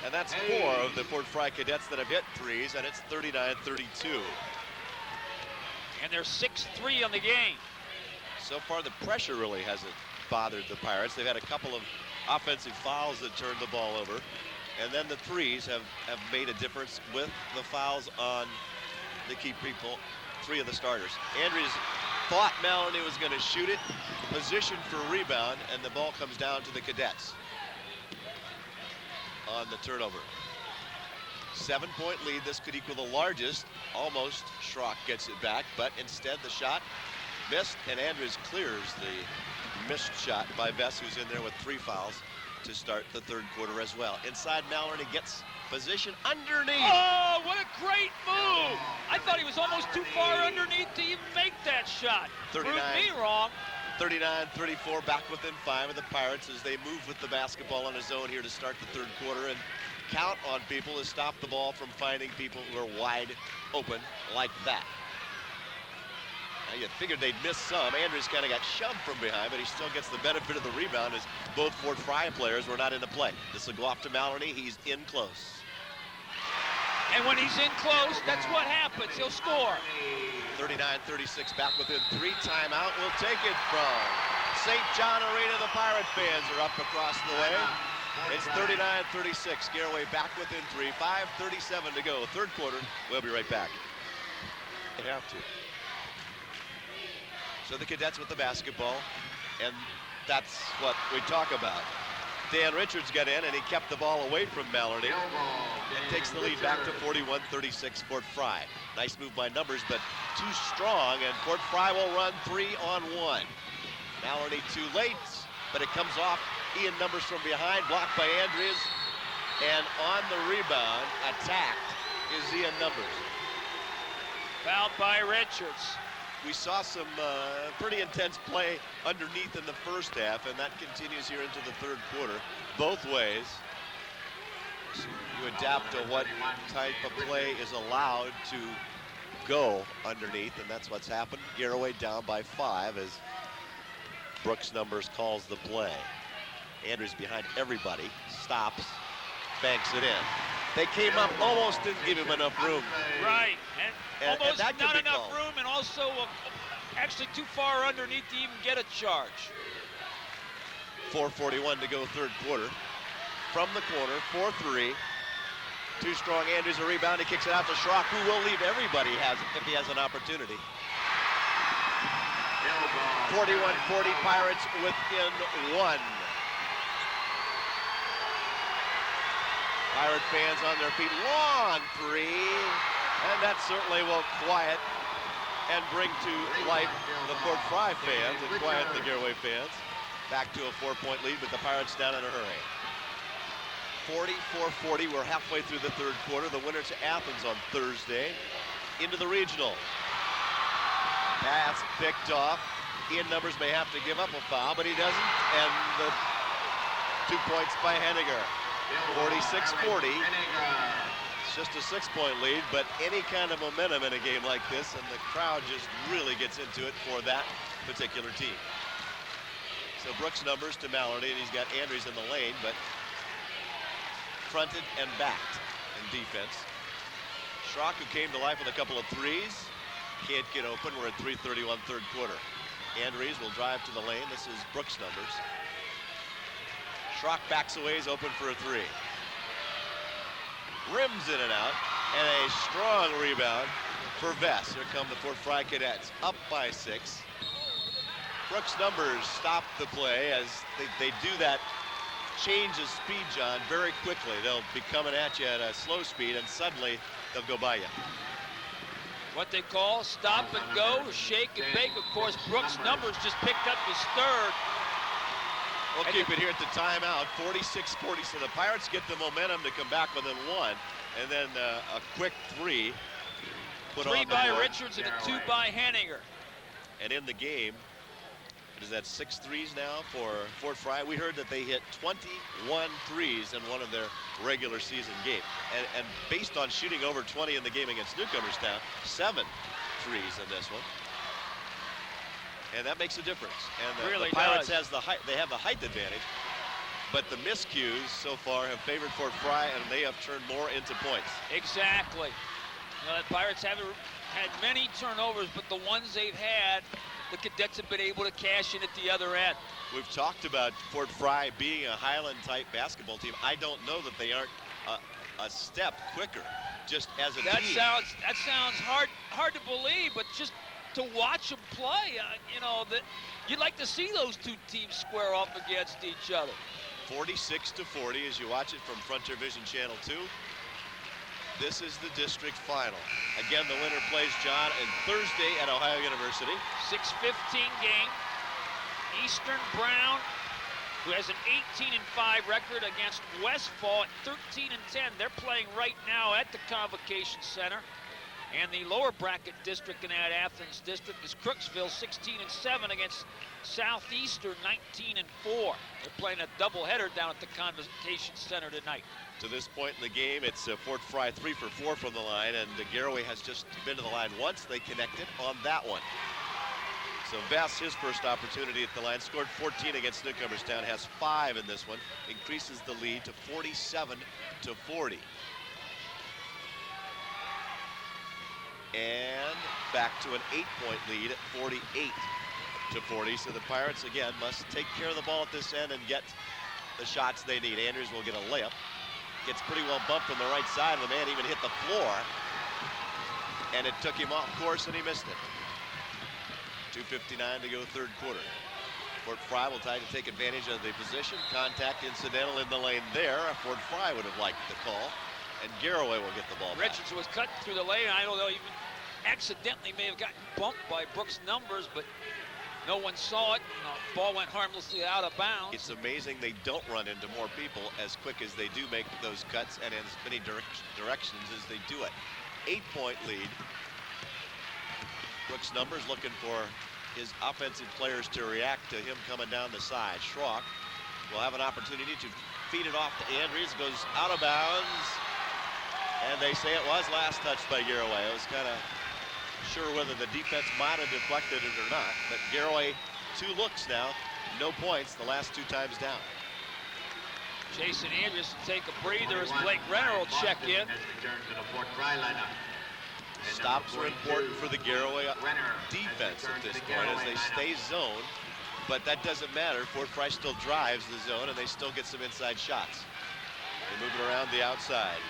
And that's 4 of the Fort Frye Cadets that have hit 3s, and it's 39-32. And they're 6-3 on the game. So far, the pressure really hasn't bothered the Pirates. They've had a couple of offensive fouls that turned the ball over. And then the 3s have made a difference with the fouls on the key people, 3 of the starters. Andrews thought Maloney was going to shoot it, positioned for a rebound, and the ball comes down to the Cadets on the turnover. 7-point lead. This could equal the largest. Almost. Schrock gets it back, but instead the shot missed, and Andrews clears the missed shot by Bess, who's in there with 3 fouls to start the third quarter as well. Inside, Maloney gets position underneath. Oh, what a great move! I thought he was almost too far underneath to even make that shot. 39. Proved me wrong. 39-34, back within 5 of the Pirates as they move with the basketball on his own here to start the third quarter and count on people to stop the ball from finding people who are wide open like that. Now you figured they'd miss some. Andrews kind of got shoved from behind, but he still gets the benefit of the rebound as both Fort Frye players were not into play. This will go off to Maloney. He's in close. And when he's in close, that's what happens. He'll score. 39-36 back within 3. Timeout will take it from St. John Arena. The Pirate fans are up across the way. It's 39-36. Garaway back within 3. 5:37 to go. Third quarter. We'll be right back. They have to. So the Cadets with the basketball, and that's what we talk about. Dan Richards got in, and he kept the ball away from Maloney. And takes the lead back to 41-36 Fort Frye. Nice move by Numbers, but too strong, and Fort Frye will run 3-on-1. Maloney too late, but it comes off. Ian Numbers from behind, blocked by Andrews, and on the rebound, attacked, is Ian Numbers. Fouled by Richards. We saw some pretty intense play underneath in the first half, and that continues here into the third quarter, both ways. So you adapt to what type of play is allowed to go underneath, and that's what's happened. Garaway down by 5 as Brooks Numbers calls the play. Andrews behind everybody, stops, banks it in. They came up, almost didn't give him enough room. Right, and almost that not could be enough called. room, and also actually too far underneath to even get a charge. 4:41 to go third quarter. From the corner, 4-3. Too strong. Andrews a rebound. He kicks it out to Schrock, who will leave everybody if he has an opportunity. 41-40 Pirates within 1. Pirate fans on their feet. Long 3. And that certainly will quiet and bring to life the Fort Frye fans and quiet the Garaway fans. Back to a 4-point lead with the Pirates down in a hurry. 44-40, we're halfway through the third quarter. The winner to Athens on Thursday. Into the regional. Pass picked off. Ian Numbers may have to give up a foul, but he doesn't. And the 2 points by Henniger. 46-40. It's just a 6-point lead, but any kind of momentum in a game like this, and the crowd just really gets into it for that particular team. So Brooks Numbers to Maloney, and he's got Andrews in the lane, but fronted and backed in defense. Schrock, who came to life with a couple of threes, can't get open. We're at 3:31 third quarter. Andrews will drive to the lane. This is Brooks Numbers. Schrock backs away, is open for a 3. Rims in and out, and a strong rebound for Vest. Here come the Fort Frye Cadets, up by 6. Brooks Numbers stop the play as they do that change of speed, John, very quickly. They'll be coming at you at a slow speed, and suddenly they'll go by you. What they call stop and go, shake and bake. Of course, Brooks Numbers just picked up his third. We'll keep it here at the timeout. 46-40. So the Pirates get the momentum to come back within 1, and then a quick 3 put on the 3 by board. Richards and a 2 by Henninger. And in the game, is that 6 threes now for Fort Frye? We heard that they hit 21 threes in one of their regular season games. And based on shooting over 20 in the game against Newcomerstown, 7 threes in this one. And that makes a difference. And Really the Pirates does. has the height, they have the height advantage, but the miscues so far have favored Fort Frye, and they have turned more into points. Exactly. You know, the Pirates haven't had many turnovers, but the ones they've had, the Cadets have been able to cash in at the other end. We've talked about Fort Frye being a Highland-type basketball team. I don't know that they aren't a step quicker, just as a That team. sounds hard to believe, but just to watch them play, you know, that you'd like to see those two teams square off against each other. 46-40 as you watch it from Frontier Vision Channel 2. This is the district final. Again, the winner plays John on Thursday at Ohio University. 6:15 game. Eastern Brown, who has an 18-5 record against Westfall at 13-10. They're playing right now at the Convocation Center. And the lower bracket district in that Athens district is Crooksville, 16-7 against Southeastern, 19-4. They're playing a doubleheader down at the Convocation Center tonight. To this point in the game, it's Fort Frye 3 for 4 from the line, and Garaway has just been to the line once. They connected on that one. So Vess, his first opportunity at the line, scored 14 against Newcomerstown, has 5 in this one, increases the lead to 47-40. And back to an 8-point lead at 48-40. So the Pirates, again, must take care of the ball at this end and get the shots they need. Andrews will get a layup. Gets pretty well bumped from the right side, and the man even hit the floor. And it took him off course, and he missed it. 2:59 to go third quarter. Fort Frye will try to take advantage of the position. Contact incidental in the lane there. Fort Frye would have liked the call. And Garaway will get the ball back. Richards was cut through the lane. I don't know, even accidentally may have gotten bumped by Brooks' numbers, but no one saw it. The ball went harmlessly out of bounds. It's amazing they don't run into more people as quick as they do make those cuts and in as many directions as they do it. 8-point lead. Brooks' numbers looking for his offensive players to react to him coming down the side. Schrock will have an opportunity to feed it off to Andrews. Goes out of bounds. And they say it was last touched by Garaway. I was kind of sure whether the defense might have deflected it or not. But Garaway, 2 looks now, no points the last 2 times down. Jason Andrews will take a breather as Blake Renner will check in. Stops are important for the Garaway defense at this point as they stay zone. But that doesn't matter. Fort Frye still drives the zone, and they still get some inside shots. They move it around the outside.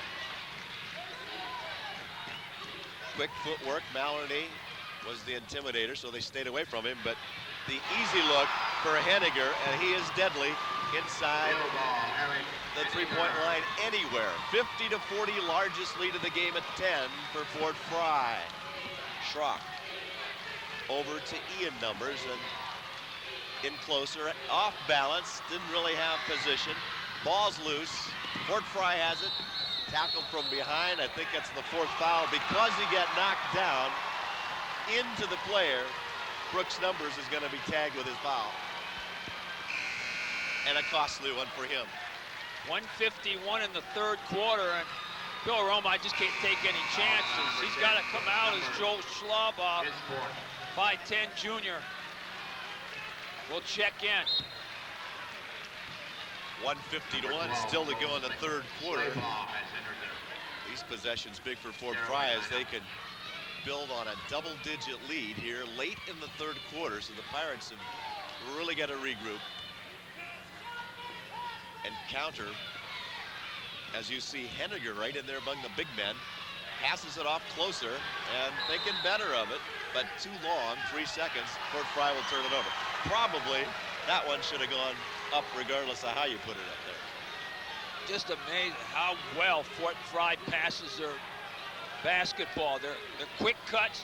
Quick footwork. Maloney was the intimidator, so they stayed away from him. But the easy look for Henniger, and he is deadly inside the 3-point line anywhere. 50-40, largest lead of the game at 10 for Fort Frye. Schrock over to Ian Numbers and in closer, off balance, didn't really have position. Ball's loose. Fort Frye has it. Tackled from behind. I think that's the 4th foul. Because he got knocked down into the player, Brooks Numbers is going to be tagged with his foul. And a costly one for him. 1:51 in the third quarter, and Bill Roma just can't take any chances. He's got to come out as Joe Schlub, 5'10" junior. We'll check in. 1:50-1, still to go in the third quarter. These possessions big for Fort Frye as they can build on a double-digit lead here late in the third quarter. So the Pirates have really got to regroup and counter. As you see Henniger right in there among the big men, passes it off closer and thinking better of it, but too long, 3 seconds. Fort Frye will turn it over. Probably that one should have gone up regardless of how you put it up there. Just amazing how well Fort Frye passes their basketball. They're quick cuts.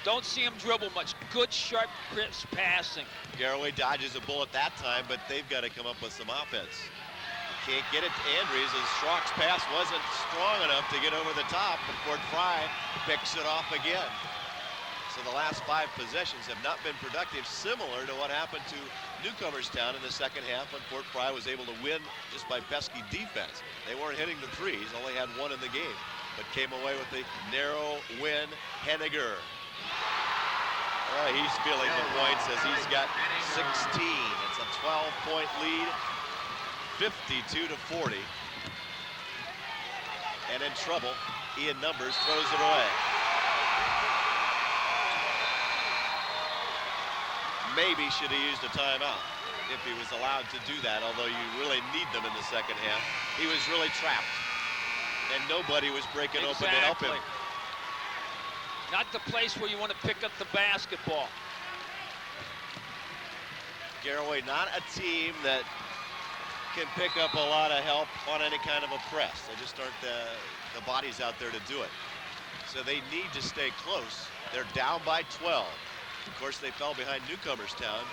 Don't see them dribble much. Good, sharp, crisp passing. Garaway dodges a bullet that time, but they've got to come up with some offense. Can't get it to Andrews as Schrock's pass wasn't strong enough to get over the top, and Fort Frye picks it off again. So the last 5 possessions have not been productive, similar to what happened to Newcomerstown in the second half when Fort Frye was able to win just by pesky defense. They weren't hitting the threes, only had 1 in the game, but came away with a narrow win. Henniger. He's feeling the points as he's got 16. It's a 12-point lead, 52-40. And in trouble, Ian Numbers throws it away. Maybe should have used a timeout if he was allowed to do that, although you really need them in the second half. He was really trapped, and nobody was breaking open to help him. Not the place where you want to pick up the basketball. Garaway, not a team that can pick up a lot of help on any kind of a press. They just aren't the bodies out there to do it. So they need to stay close. They're down by 12. Of course, they fell behind Newcomerstown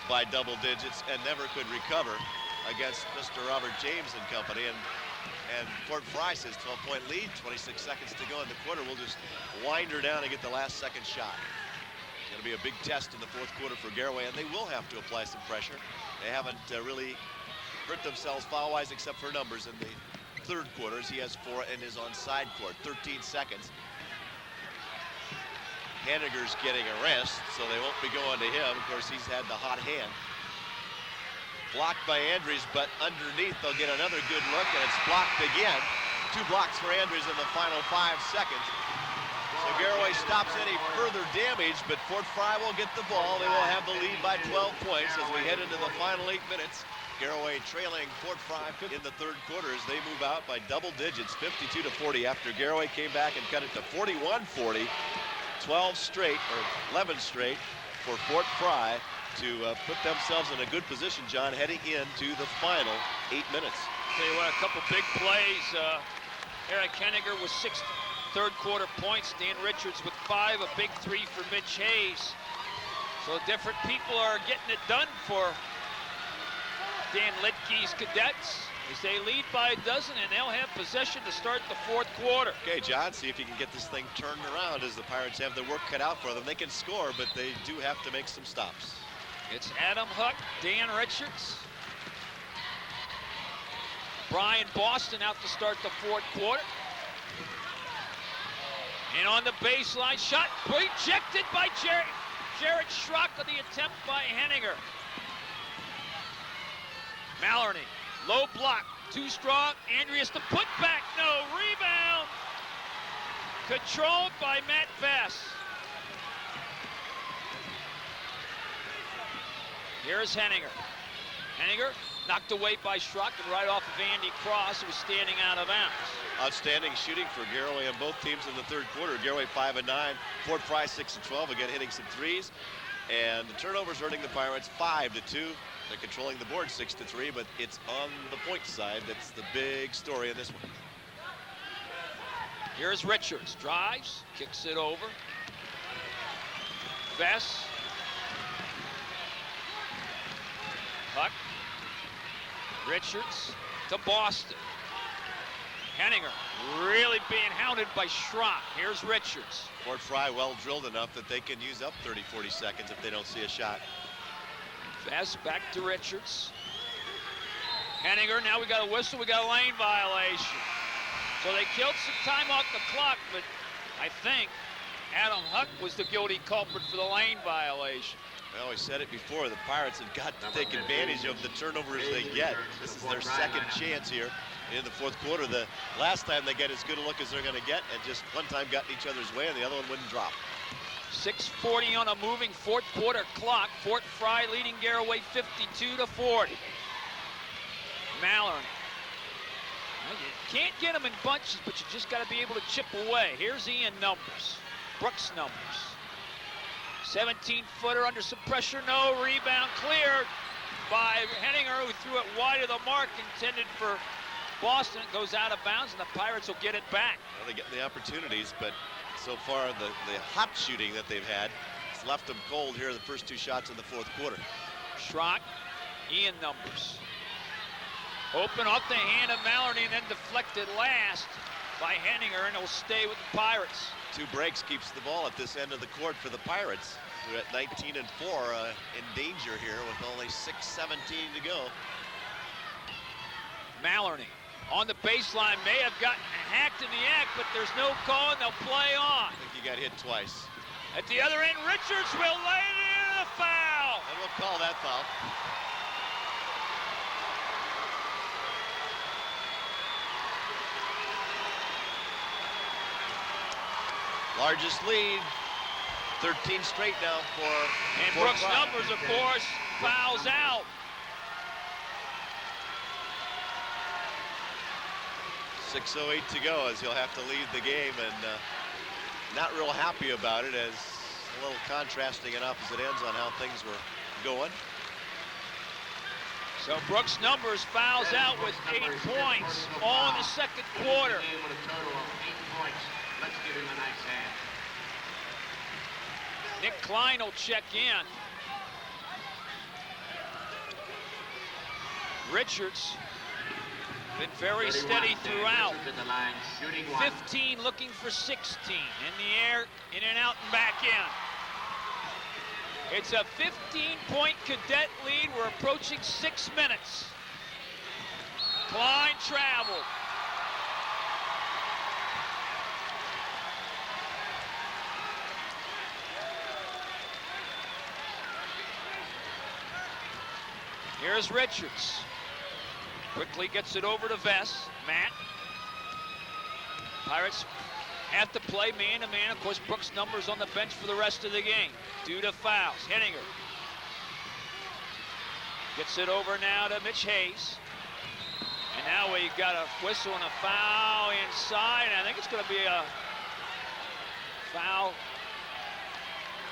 by double digits and never could recover against Mr. Robert James and company. And And Fort Frye says 12-point lead, 26 seconds to go in the quarter. We'll just wind her down and get the last second shot. It's going to be a big test in the fourth quarter for Garaway, and they will have to apply some pressure. They haven't really hurt themselves foul-wise except for numbers in the third quarters. He has 4 and is on side court. 13 seconds. Henniger's getting a rest, so they won't be going to him. Of course, he's had the hot hand. Blocked by Andrews, but underneath they'll get another good look, and it's blocked again. 2 blocks for Andrews in the final 5 seconds. So Garaway stops any further damage, but Fort Frye will get the ball. They will have the lead by 12 points as we head into the final 8 minutes. Garaway trailing Fort Frye in the third quarter as they move out by double digits, 52-40, after Garaway came back and cut it to 41-40. 12 straight, or 11 straight, for Fort Frye to put themselves in a good position, John, heading into the final 8 minutes. Tell you what, a couple big plays. Eric Henniger with 6 third quarter points. Dan Richards with 5, a big 3 for Mitch Hayes. So different people are getting it done for Dan Litke's Cadets as they lead by a dozen, and they'll have possession to start the fourth quarter. Okay, John, see if you can get this thing turned around as the Pirates have their work cut out for them. They can score, but they do have to make some stops. It's Adam Huck, Dan Richards, Brian Boston out to start the fourth quarter. And on the baseline shot, rejected by Jared Schrock on the attempt by Henniger. Maloney, low block, too strong. Andreas the putback, no, rebound. Controlled by Matt Bass. Here's Henniger. Henniger knocked away by Schrock and right off of Andy Cross, who was standing out of bounds. Outstanding shooting for Garaway on both teams in the third quarter. Garaway 5 and 9, Fort Frye 6 and 12, again hitting some threes. And the turnovers hurting the Pirates 5-2. They're controlling the board 6-3, but it's on the point side that's the big story in this one. Here's Richards, drives, kicks it over. Vess. Huck. Richards to Boston. Henniger really being hounded by Schrock. Here's Richards. Fort Frye well drilled enough that they can use up 30-40 seconds if they don't see a shot. Vess back to Richards. Henniger, now we got a whistle, we got a lane violation. So they killed some time off the clock, but I think Adam Huck was the guilty culprit for the lane violation. Well, we said it before, the Pirates have got to take advantage of the turnovers they get. This is their second chance here in the fourth quarter. The last time they get as good a look as they're going to get, and just one time got in each other's way, and the other one wouldn't drop. 6:40 on a moving fourth quarter clock. Fort Frye leading Garaway 52-40. Mallory. Well, you can't get them in bunches, but you just got to be able to chip away. Here's Ian Numbers, Brooks Numbers. 17-footer under some pressure, no rebound, cleared by Henniger, who threw it wide of the mark, intended for Boston. It goes out of bounds, and the Pirates will get it back. Well, they get the opportunities, but so far the hot shooting that they've had has left them cold here in the first 2 shots in the fourth quarter. Schrock, Ian Numbers. Open off the hand of Mallory and then deflected last by Henniger, and it'll stay with the Pirates. 2 breaks keeps the ball at this end of the court for the Pirates, who are at 19 and 4 in danger here with only 6:17 to go. Mallory on the baseline may have gotten hacked in the act, but there's no call and they'll play on. I think he got hit twice. At the other end, Richards will lay it in, a foul. And we'll call that foul. Largest lead, 13 straight now for And Fort Brooks Frye. Numbers, of course, fouls out. 6:08 to go as he'll have to leave the game, and not real happy about it, as a little contrasting and opposite ends on how things were going. So Brooks Numbers fouls out with 8 points all in the second quarter. With a total of 8 points. Let's give him a nice hand. Nick Klein will check in. Richards Been very steady throughout. To the line, shooting one. 15 looking for 16. In the air, in and out and back in. It's a 15-point cadet lead. We're approaching 6 minutes. Klein traveled. Here's Richards. Quickly gets it over to Vess. Matt. Pirates have to play man-to-man. Of course, Brooks' numbers on the bench for the rest of the game due to fouls. Henninger gets it over now to Mitch Hayes. And now we got a whistle and a foul inside. I think it's going to be a foul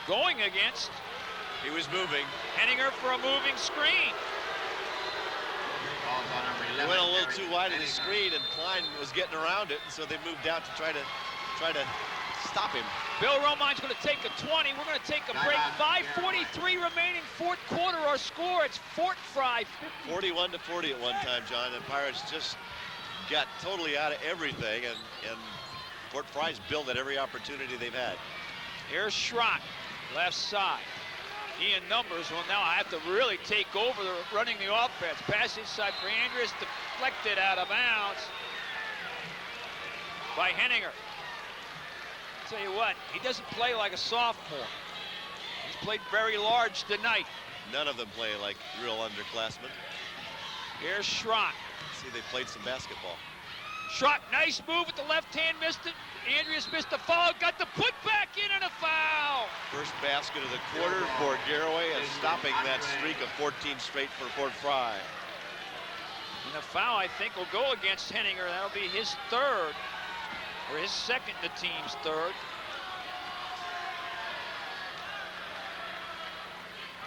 going against. He was moving. Henninger for a moving screen. He went a little too wide of the screen, and Klein was getting around it, and so they moved out to try to stop him. Bill Romine's going to take a 20. We're going to take a break. 5:43 remaining, fourth quarter. Our score, it's Fort Frye 41-40 at one time, John. The Pirates just got totally out of everything, and Fort Frye's built at every opportunity they've had. Here's Schrock, left side. Ian Numbers will now have to really take over running the offense. Pass inside for Andrus, deflected out of bounds by Henninger. Tell you what, he doesn't play like a sophomore. He's played very large tonight. None of them play like real underclassmen. Here's Schrock. See, they played some basketball. Schrock, nice move with the left hand, missed it. Andreas missed the foul, got the put back in and a foul. First basket of the quarter for Garaway, and stopping that streak of 14 straight for Fort Frye. And the foul, I think, will go against Henninger. That'll be his third, or his second, the team's third.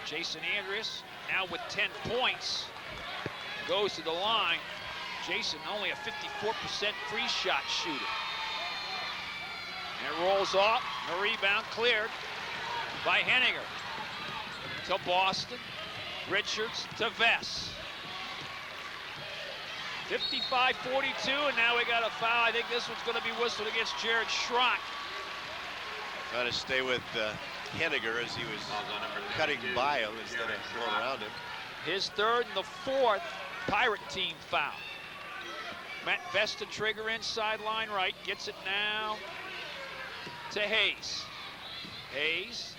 Jason Andreas, now with 10 points, goes to the line. Jason only a 54% free shot shooter. And it rolls off, the rebound cleared by Henninger. To Boston, Richards to Vess. 55-42, and now we got a foul. I think this one's going to be whistled against Jared Schrock. Trying to stay with Henninger as he was cutting by him instead of going around him. His third and the fourth Pirate team foul. Matt Vess to trigger inside line right, gets it now to Hayes. Hayes.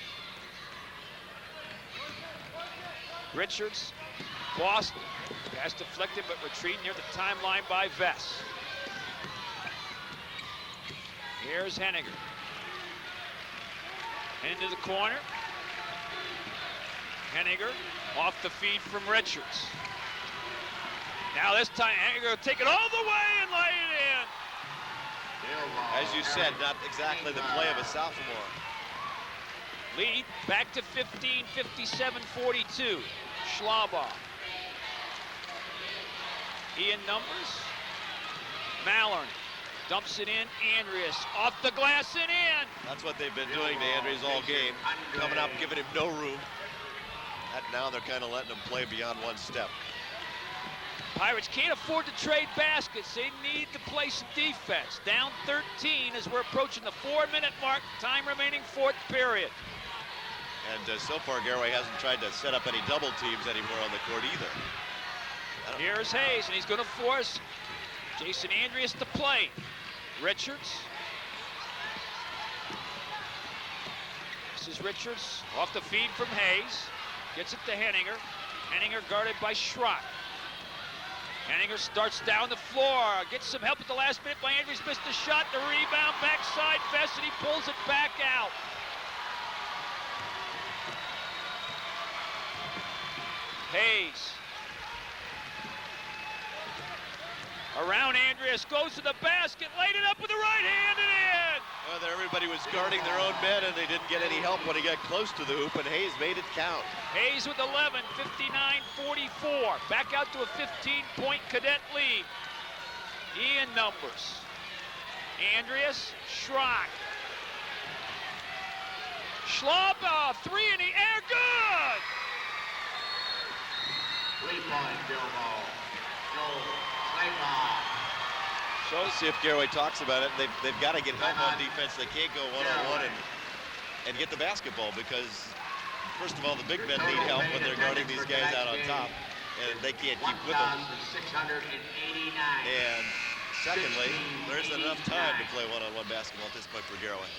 Richards, Boston. Pass deflected but retreating near the timeline by Vess. Here's Henninger. Into the corner. Henninger off the feed from Richards. Now this time Henninger will take it all the way and lay it in. As you said, not exactly the play of a sophomore. Lead back to 15, 57-42. Schlaubaugh. Ian Numbers. Mallory dumps it in. Andreas off the glass and in. That's what they've been doing to Andreas all game. Coming up, giving him no room. And now they're kind of letting him play beyond one step. Pirates can't afford to trade baskets. They need to play some defense. Down 13 as we're approaching the 4-minute mark. Time remaining, fourth period. And so far, Garaway hasn't tried to set up any double teams anymore on the court either. Here's Hayes, and he's going to force Jason Andreas to play. Richards. This is Richards off the feed from Hayes. Gets it to Henninger. Henninger guarded by Schrock. Henninger starts down the floor. Gets some help at the last minute by Andrews. Missed the shot. The rebound backside. Vess, and he pulls it back out. Hayes. Around Andreas, goes to the basket, laid it up with the right hand and in. Well, everybody was guarding their own men, and they didn't get any help when he got close to the hoop, and Hayes made it count. Hayes with 11, 59-44. Back out to a 15-point cadet lead. Ian Numbers. Andreas, Schrock. Schlaubaugh, three in the air, good! 3 point field goal. Frye ball. So we'll see if Garaway talks about it. They've got to get help on defense. They can't go one-on-one and get the basketball because, first of all, the big men need help when they're guarding these guys out on top, and they can't keep with them. 1,689. And secondly, there isn't enough time to play one-on-one basketball at this point for Garaway.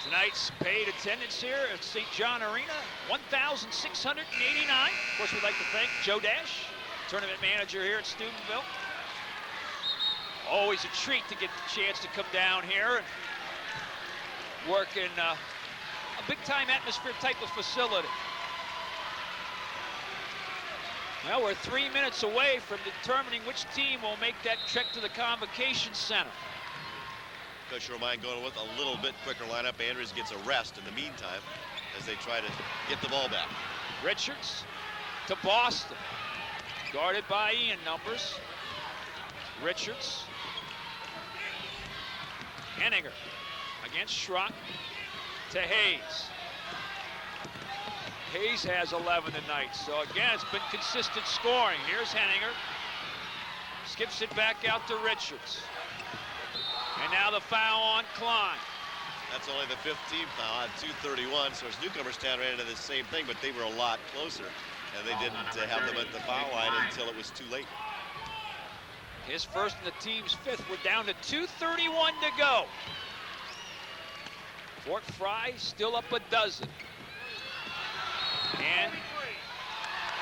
Tonight's paid attendance here at St. John Arena, 1,689. Of course, we'd like to thank Joe Dash, tournament manager here at Steubenville. Always a treat to get the chance to come down here and work in a big-time atmosphere type of facility. Well, we're 3 minutes away from determining which team will make that trek to the Convocation Center. Coach Romine going with a little bit quicker lineup. Andrews gets a rest in the meantime as they try to get the ball back. Richards to Boston, guarded by Ian Numbers. Richards. Henninger against Schrock to Hayes. Hayes has 11 tonight, so again, it's been consistent scoring. Here's Henninger. Skips it back out to Richards. And now the foul on Klein. That's only the 15th foul at 2:31, so as Newcomerstown ran into the same thing, but they were a lot closer, and they didn't have them at the foul line until it was too late. His first and the team's fifth. We're down to 2:31 to go. Fort Frye still up a dozen. And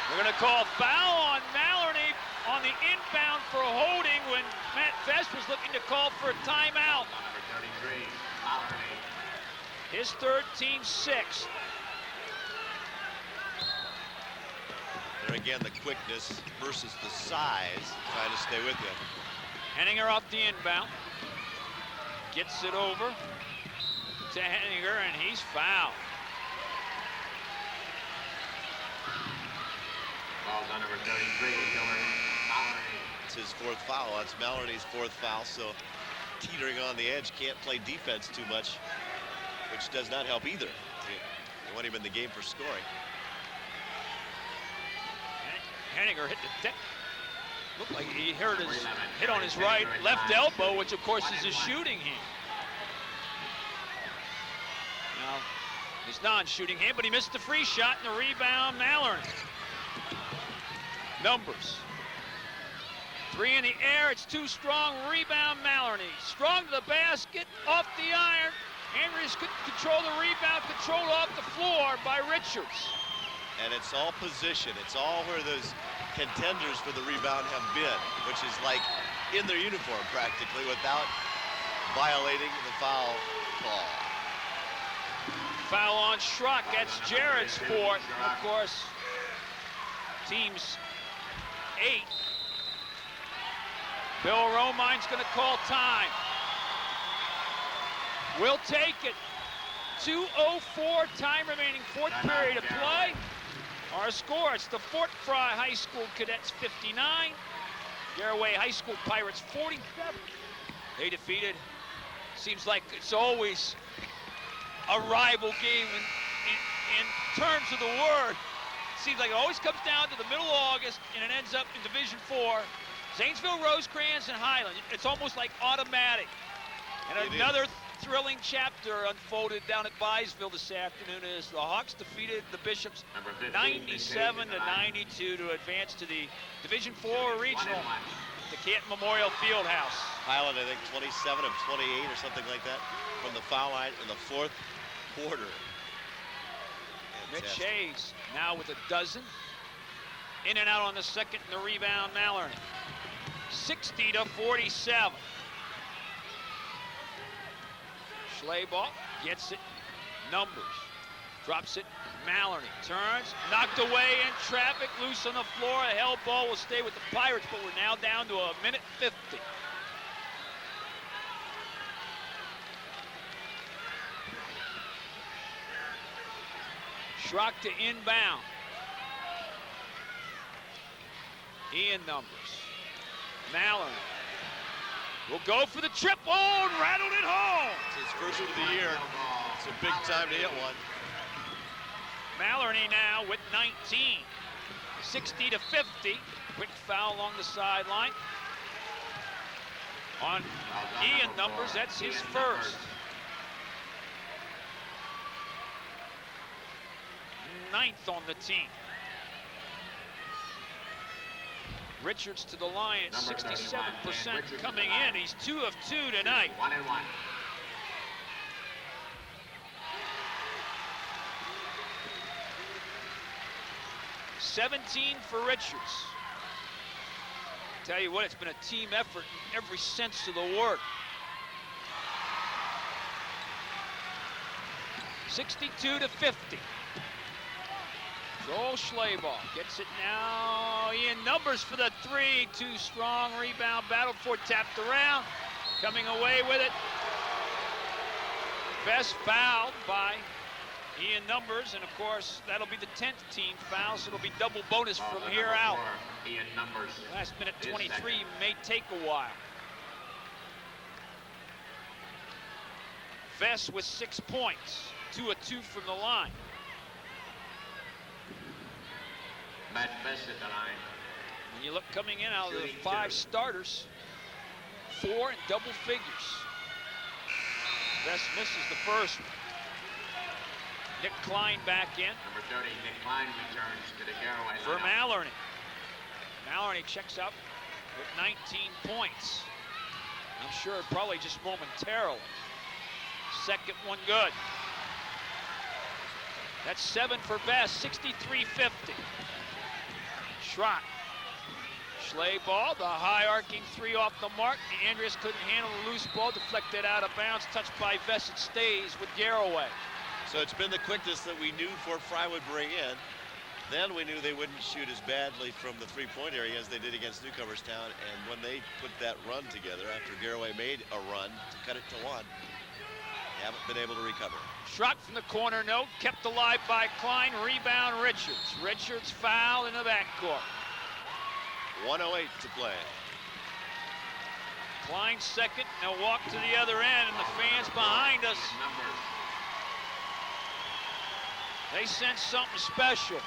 we're going to call foul on Maloney on the inbound for holding when Matt Vest was looking to call for a timeout. Number 33, Maloney. His third, team sixth. There again, the quickness versus the size, trying to stay with you. Henninger off the inbound. Gets it over to Henninger, and he's fouled. Ball's on number 33, Maloney. It's his fourth foul. That's Maloney's fourth foul, so teetering on the edge, can't play defense too much, which does not help either. They want him in the game for scoring. Henninger hit the deck. Looked like he hurt his hit on his left elbow, which of course is his shooting hand. Now, his non-shooting hand, but he missed the free shot and the rebound, Mallory. Numbers. Three in the air, it's too strong, rebound Mallory. Strong to the basket, off the iron. Andrews couldn't control the rebound, controlled off the floor by Richards. And it's all position. It's all where those contenders for the rebound have been, which is like in their uniform practically without violating the foul call. Foul on Schrock. That's Jared's fourth. Of course, team's 8. Bill Romine's going to call time. We'll take it. 2:04 time remaining, fourth period of play. Our score, it's the Fort Frye High School Cadets 59, Garaway High School Pirates 47. They defeated, seems like it's always a rival game in terms of the word. Seems like it always comes down to the middle of August and it ends up in Division 4. Zanesville, Rosecrans, and Highland. It's almost like automatic. And another thrilling chapter unfolded down at Byesville this afternoon as the Hawks defeated the Bishops 97-92 to advance to the Division 4 Regional at the Canton Memorial Fieldhouse. Highland, I think 27 of 28 or something like that from the foul line in the fourth quarter. Mitch Hayes now with a dozen. In and out on the second and the rebound, Mallory. 60-47. Schleybaugh gets it. Numbers. Drops it. Mallory turns. Knocked away in traffic. Loose on the floor. A held ball will stay with the Pirates, but we're now down to 1:50. Schrock to inbound. Ian Numbers. Mallory will go for the triple and rattled it home. It's his first of the year. It's a big time to hit one. Mallory now with 19. 60-50. Quick foul along the sideline. On Ian numbers, that's his first. 9th on the team. Richards to the line at 67% coming in. He's 2 of 2 tonight. 1-1. 17 for Richards. Tell you what, it's been a team effort in every sense of the word. 62-50. Joel Schlabach gets it now. Ian numbers for the 3. Too strong. Rebound battle for, tapped around. Coming away with it. Best fouled by Ian numbers, and of course that'll be the 10th team foul, so it'll be double bonus from here out. Ian numbers. Last minute 23 may take a while. Vess with 6 points, 2 of 2 from the line. Matt Vess at the line. When you look coming in out of the 5 starters, 4 in double figures. Vess misses the first one. Nick Klein back in. Number 30, Nick Klein returns to the Garaway for lineup. Mallory. Mallory checks up with 19 points. I'm sure probably just momentarily. Second one good. That's 7 for Vess, 63-50. Schrott. Schlabach, the high arcing 3 off the mark. Andreas couldn't handle the loose ball, deflected out of bounds, touched by Vess. It stays with Garaway. So it's been the quickness that we knew Fort Frye would bring in. Then we knew they wouldn't shoot as badly from the 3-point area as they did against Newcomerstown. And when they put that run together, after Garaway made a run to cut it to 1, they haven't been able to recover. Schrott from the corner, no, kept alive by Klein. Rebound, Richards. Richards foul in the backcourt. 1:08 to play. Klein second, now walk to the other end, and the fans behind us, they sense something special.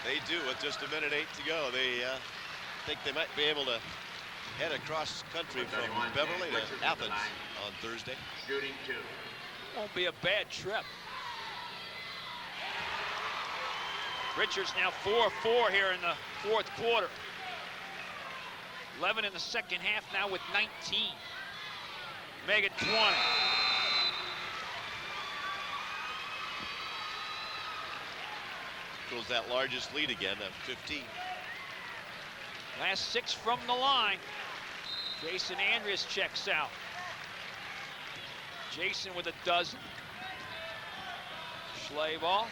They do with just 1:08 to go. They think they might be able to head across country from Beverly to Athens on Thursday. Shooting 2. Won't be a bad trip. Richards now 4 of 4 here in the 4th quarter. 11 in the second half, now with 19. Make it 20. Equals that largest lead again of 15. Last 6 from the line. Jason Andreas checks out. Jason with a dozen. Schlabach.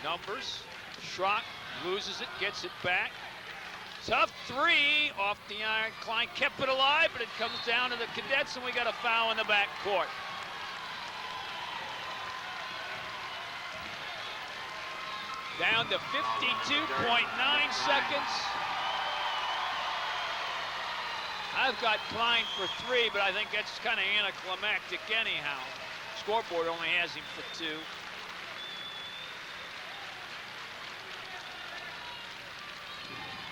Numbers. Schrott loses it, gets it back. Tough 3 off the iron. Klein kept it alive, but it comes down to the Cadets, and we got a foul in the backcourt. Down to 52.9 seconds. I've got Klein for 3, but I think that's kind of anticlimactic anyhow. Scoreboard only has him for 2.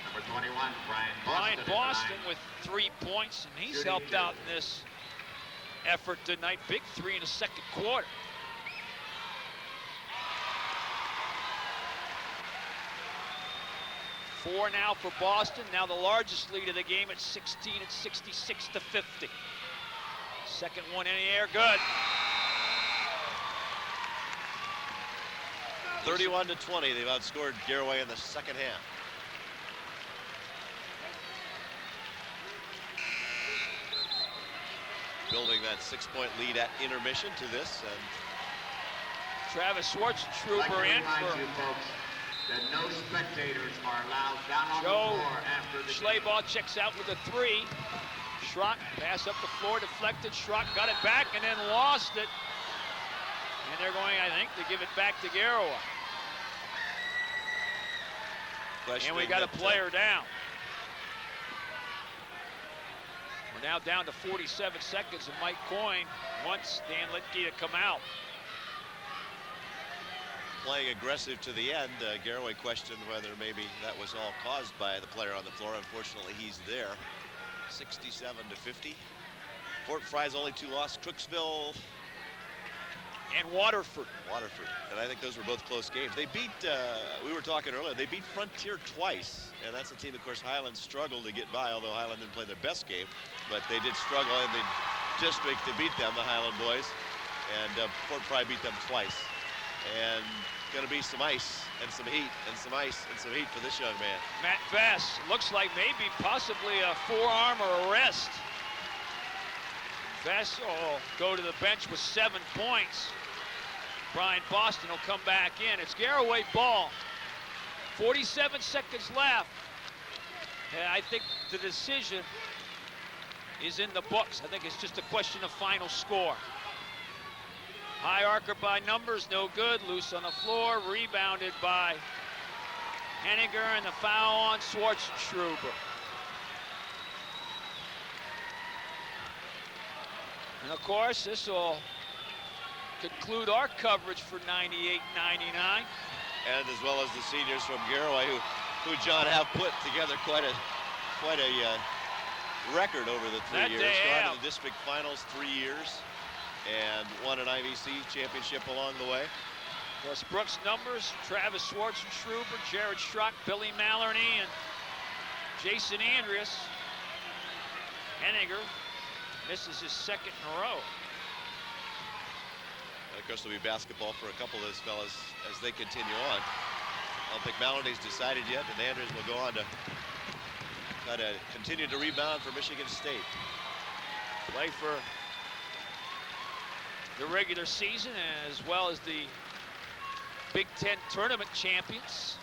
Number 21, Brian Boston with 3 points, and he's helped out in this effort tonight. Big 3 in the second quarter. Four now for Boston. Now the largest lead of the game at 16 at 66-50. Second one in the air, good. 31-20, they've outscored Garaway in the second half. Building that 6-point lead at intermission to this. And Travis Schwarzentrooper in for that no spectators are allowed down on the floor after the Schlabach checks out with a 3. Schrott pass up the floor, deflected. Schrott got it back and then lost it. And they're going, I think, to give it back to Garaway. And we got a player down. We're now down to 47 seconds, and Mike Coyne wants Dan Litke to come out. playing aggressive to the end. Garaway questioned whether maybe that was all caused by the player on the floor. Unfortunately, he's there. 67-50. Fort Frye's only 2 losses. Crooksville And Waterford. And I think those were both close games. They beat, we were talking earlier, they beat Frontier twice. And that's a team, of course, Highland struggled to get by, although Highland didn't play their best game. But they did struggle in the district to beat them, the Highland boys. And Fort Frye beat them twice. And going to be some ice and some heat and some ice and some heat for this young man. Matt Vass, looks like maybe possibly a forearm or a wrist. Vass will go to the bench with 7 points. Brian Boston will come back in. It's Garaway ball. 47 seconds left. And I think the decision is in the books. I think it's just a question of final score. High arcer by numbers, no good. Loose on the floor, rebounded by Henniger, and the foul on Schwarzenschruber. And of course, this will conclude our coverage for 98-99. And as well as the seniors from Garaway, who John have put together quite a record over the 3 years. Gone to the district finals 3 years. And won an IVC championship along the way. Of course, Brooks numbers, Travis Schwarzenschruber, Jared Schrock, Billy Mallarney, and Jason Andreas. Henniger misses his 2nd in a row. And of course, there'll be basketball for a couple of those fellas as they continue on. I don't think Mallarney's decided yet, and Andrews will go on to try to continue to rebound for Michigan State. Play for the regular season as well as the Big Ten tournament champions.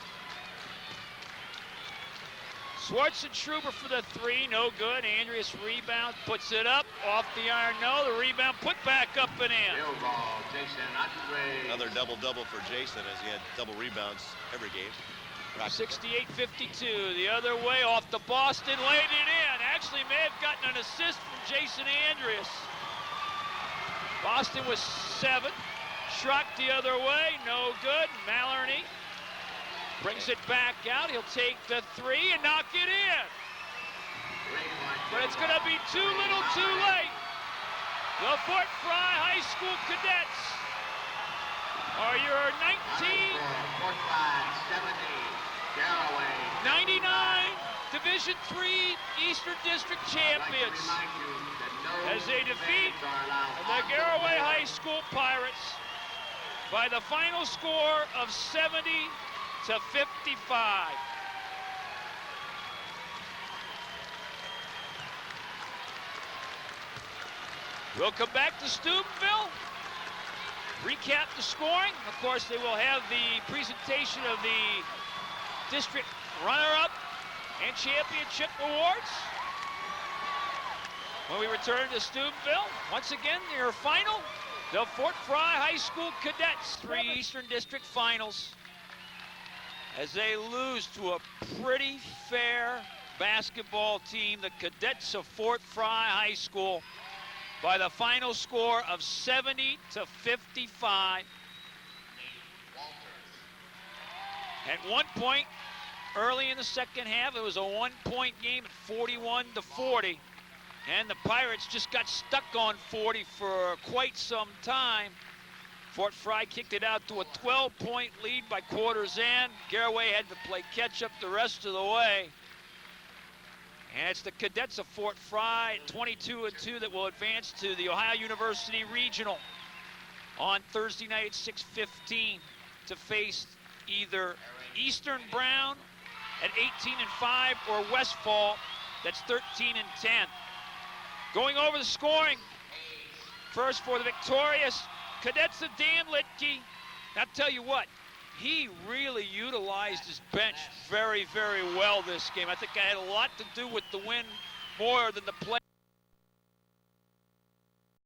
Schwarzenschruber for the 3, no good. Andreas rebound, puts it up, off the iron, no. The rebound put back up and in. Ball, Jason Andre. Another double-double for Jason, as he had double rebounds every game. 68-52, the other way, off the Boston, laid it in. Actually may have gotten an assist from Jason Andreas. Boston was 7. Schrock the other way, no good. Mallarney brings it back out. He'll take the 3 and knock it in. But it's going to be too little too late. The Fort Frye High School Cadets are your 1999 Division III Eastern District champions as they defeat the Garaway High School Pirates by the final score of 70-55. We'll come back to Steubenville, recap the scoring. Of course, they will have the presentation of the district runner-up and championship awards when we return to Steubenville. Once again, your final, the Fort Frye High School Cadets, 3 Eastern District Finals, as they lose to a pretty fair basketball team, the Cadets of Fort Frye High School, by the final score of 70-55. At one point, early in the second half, it was a 1-point game at 41-40. And the Pirates just got stuck on 40 for quite some time. Fort Frye kicked it out to a 12-point lead by quarter's end. Garaway had to play catch-up the rest of the way. And it's the Cadets of Fort Frye, 22-2, that will advance to the Ohio University Regional on Thursday night at 6:15 to face either Eastern Brown at 18-5 or Westfall, that's 13-10. Going over the scoring, first for the victorious Cadets of Dan Litke. I'll tell you what, he really utilized his bench very, very well this game. I think it had a lot to do with the win more than the play.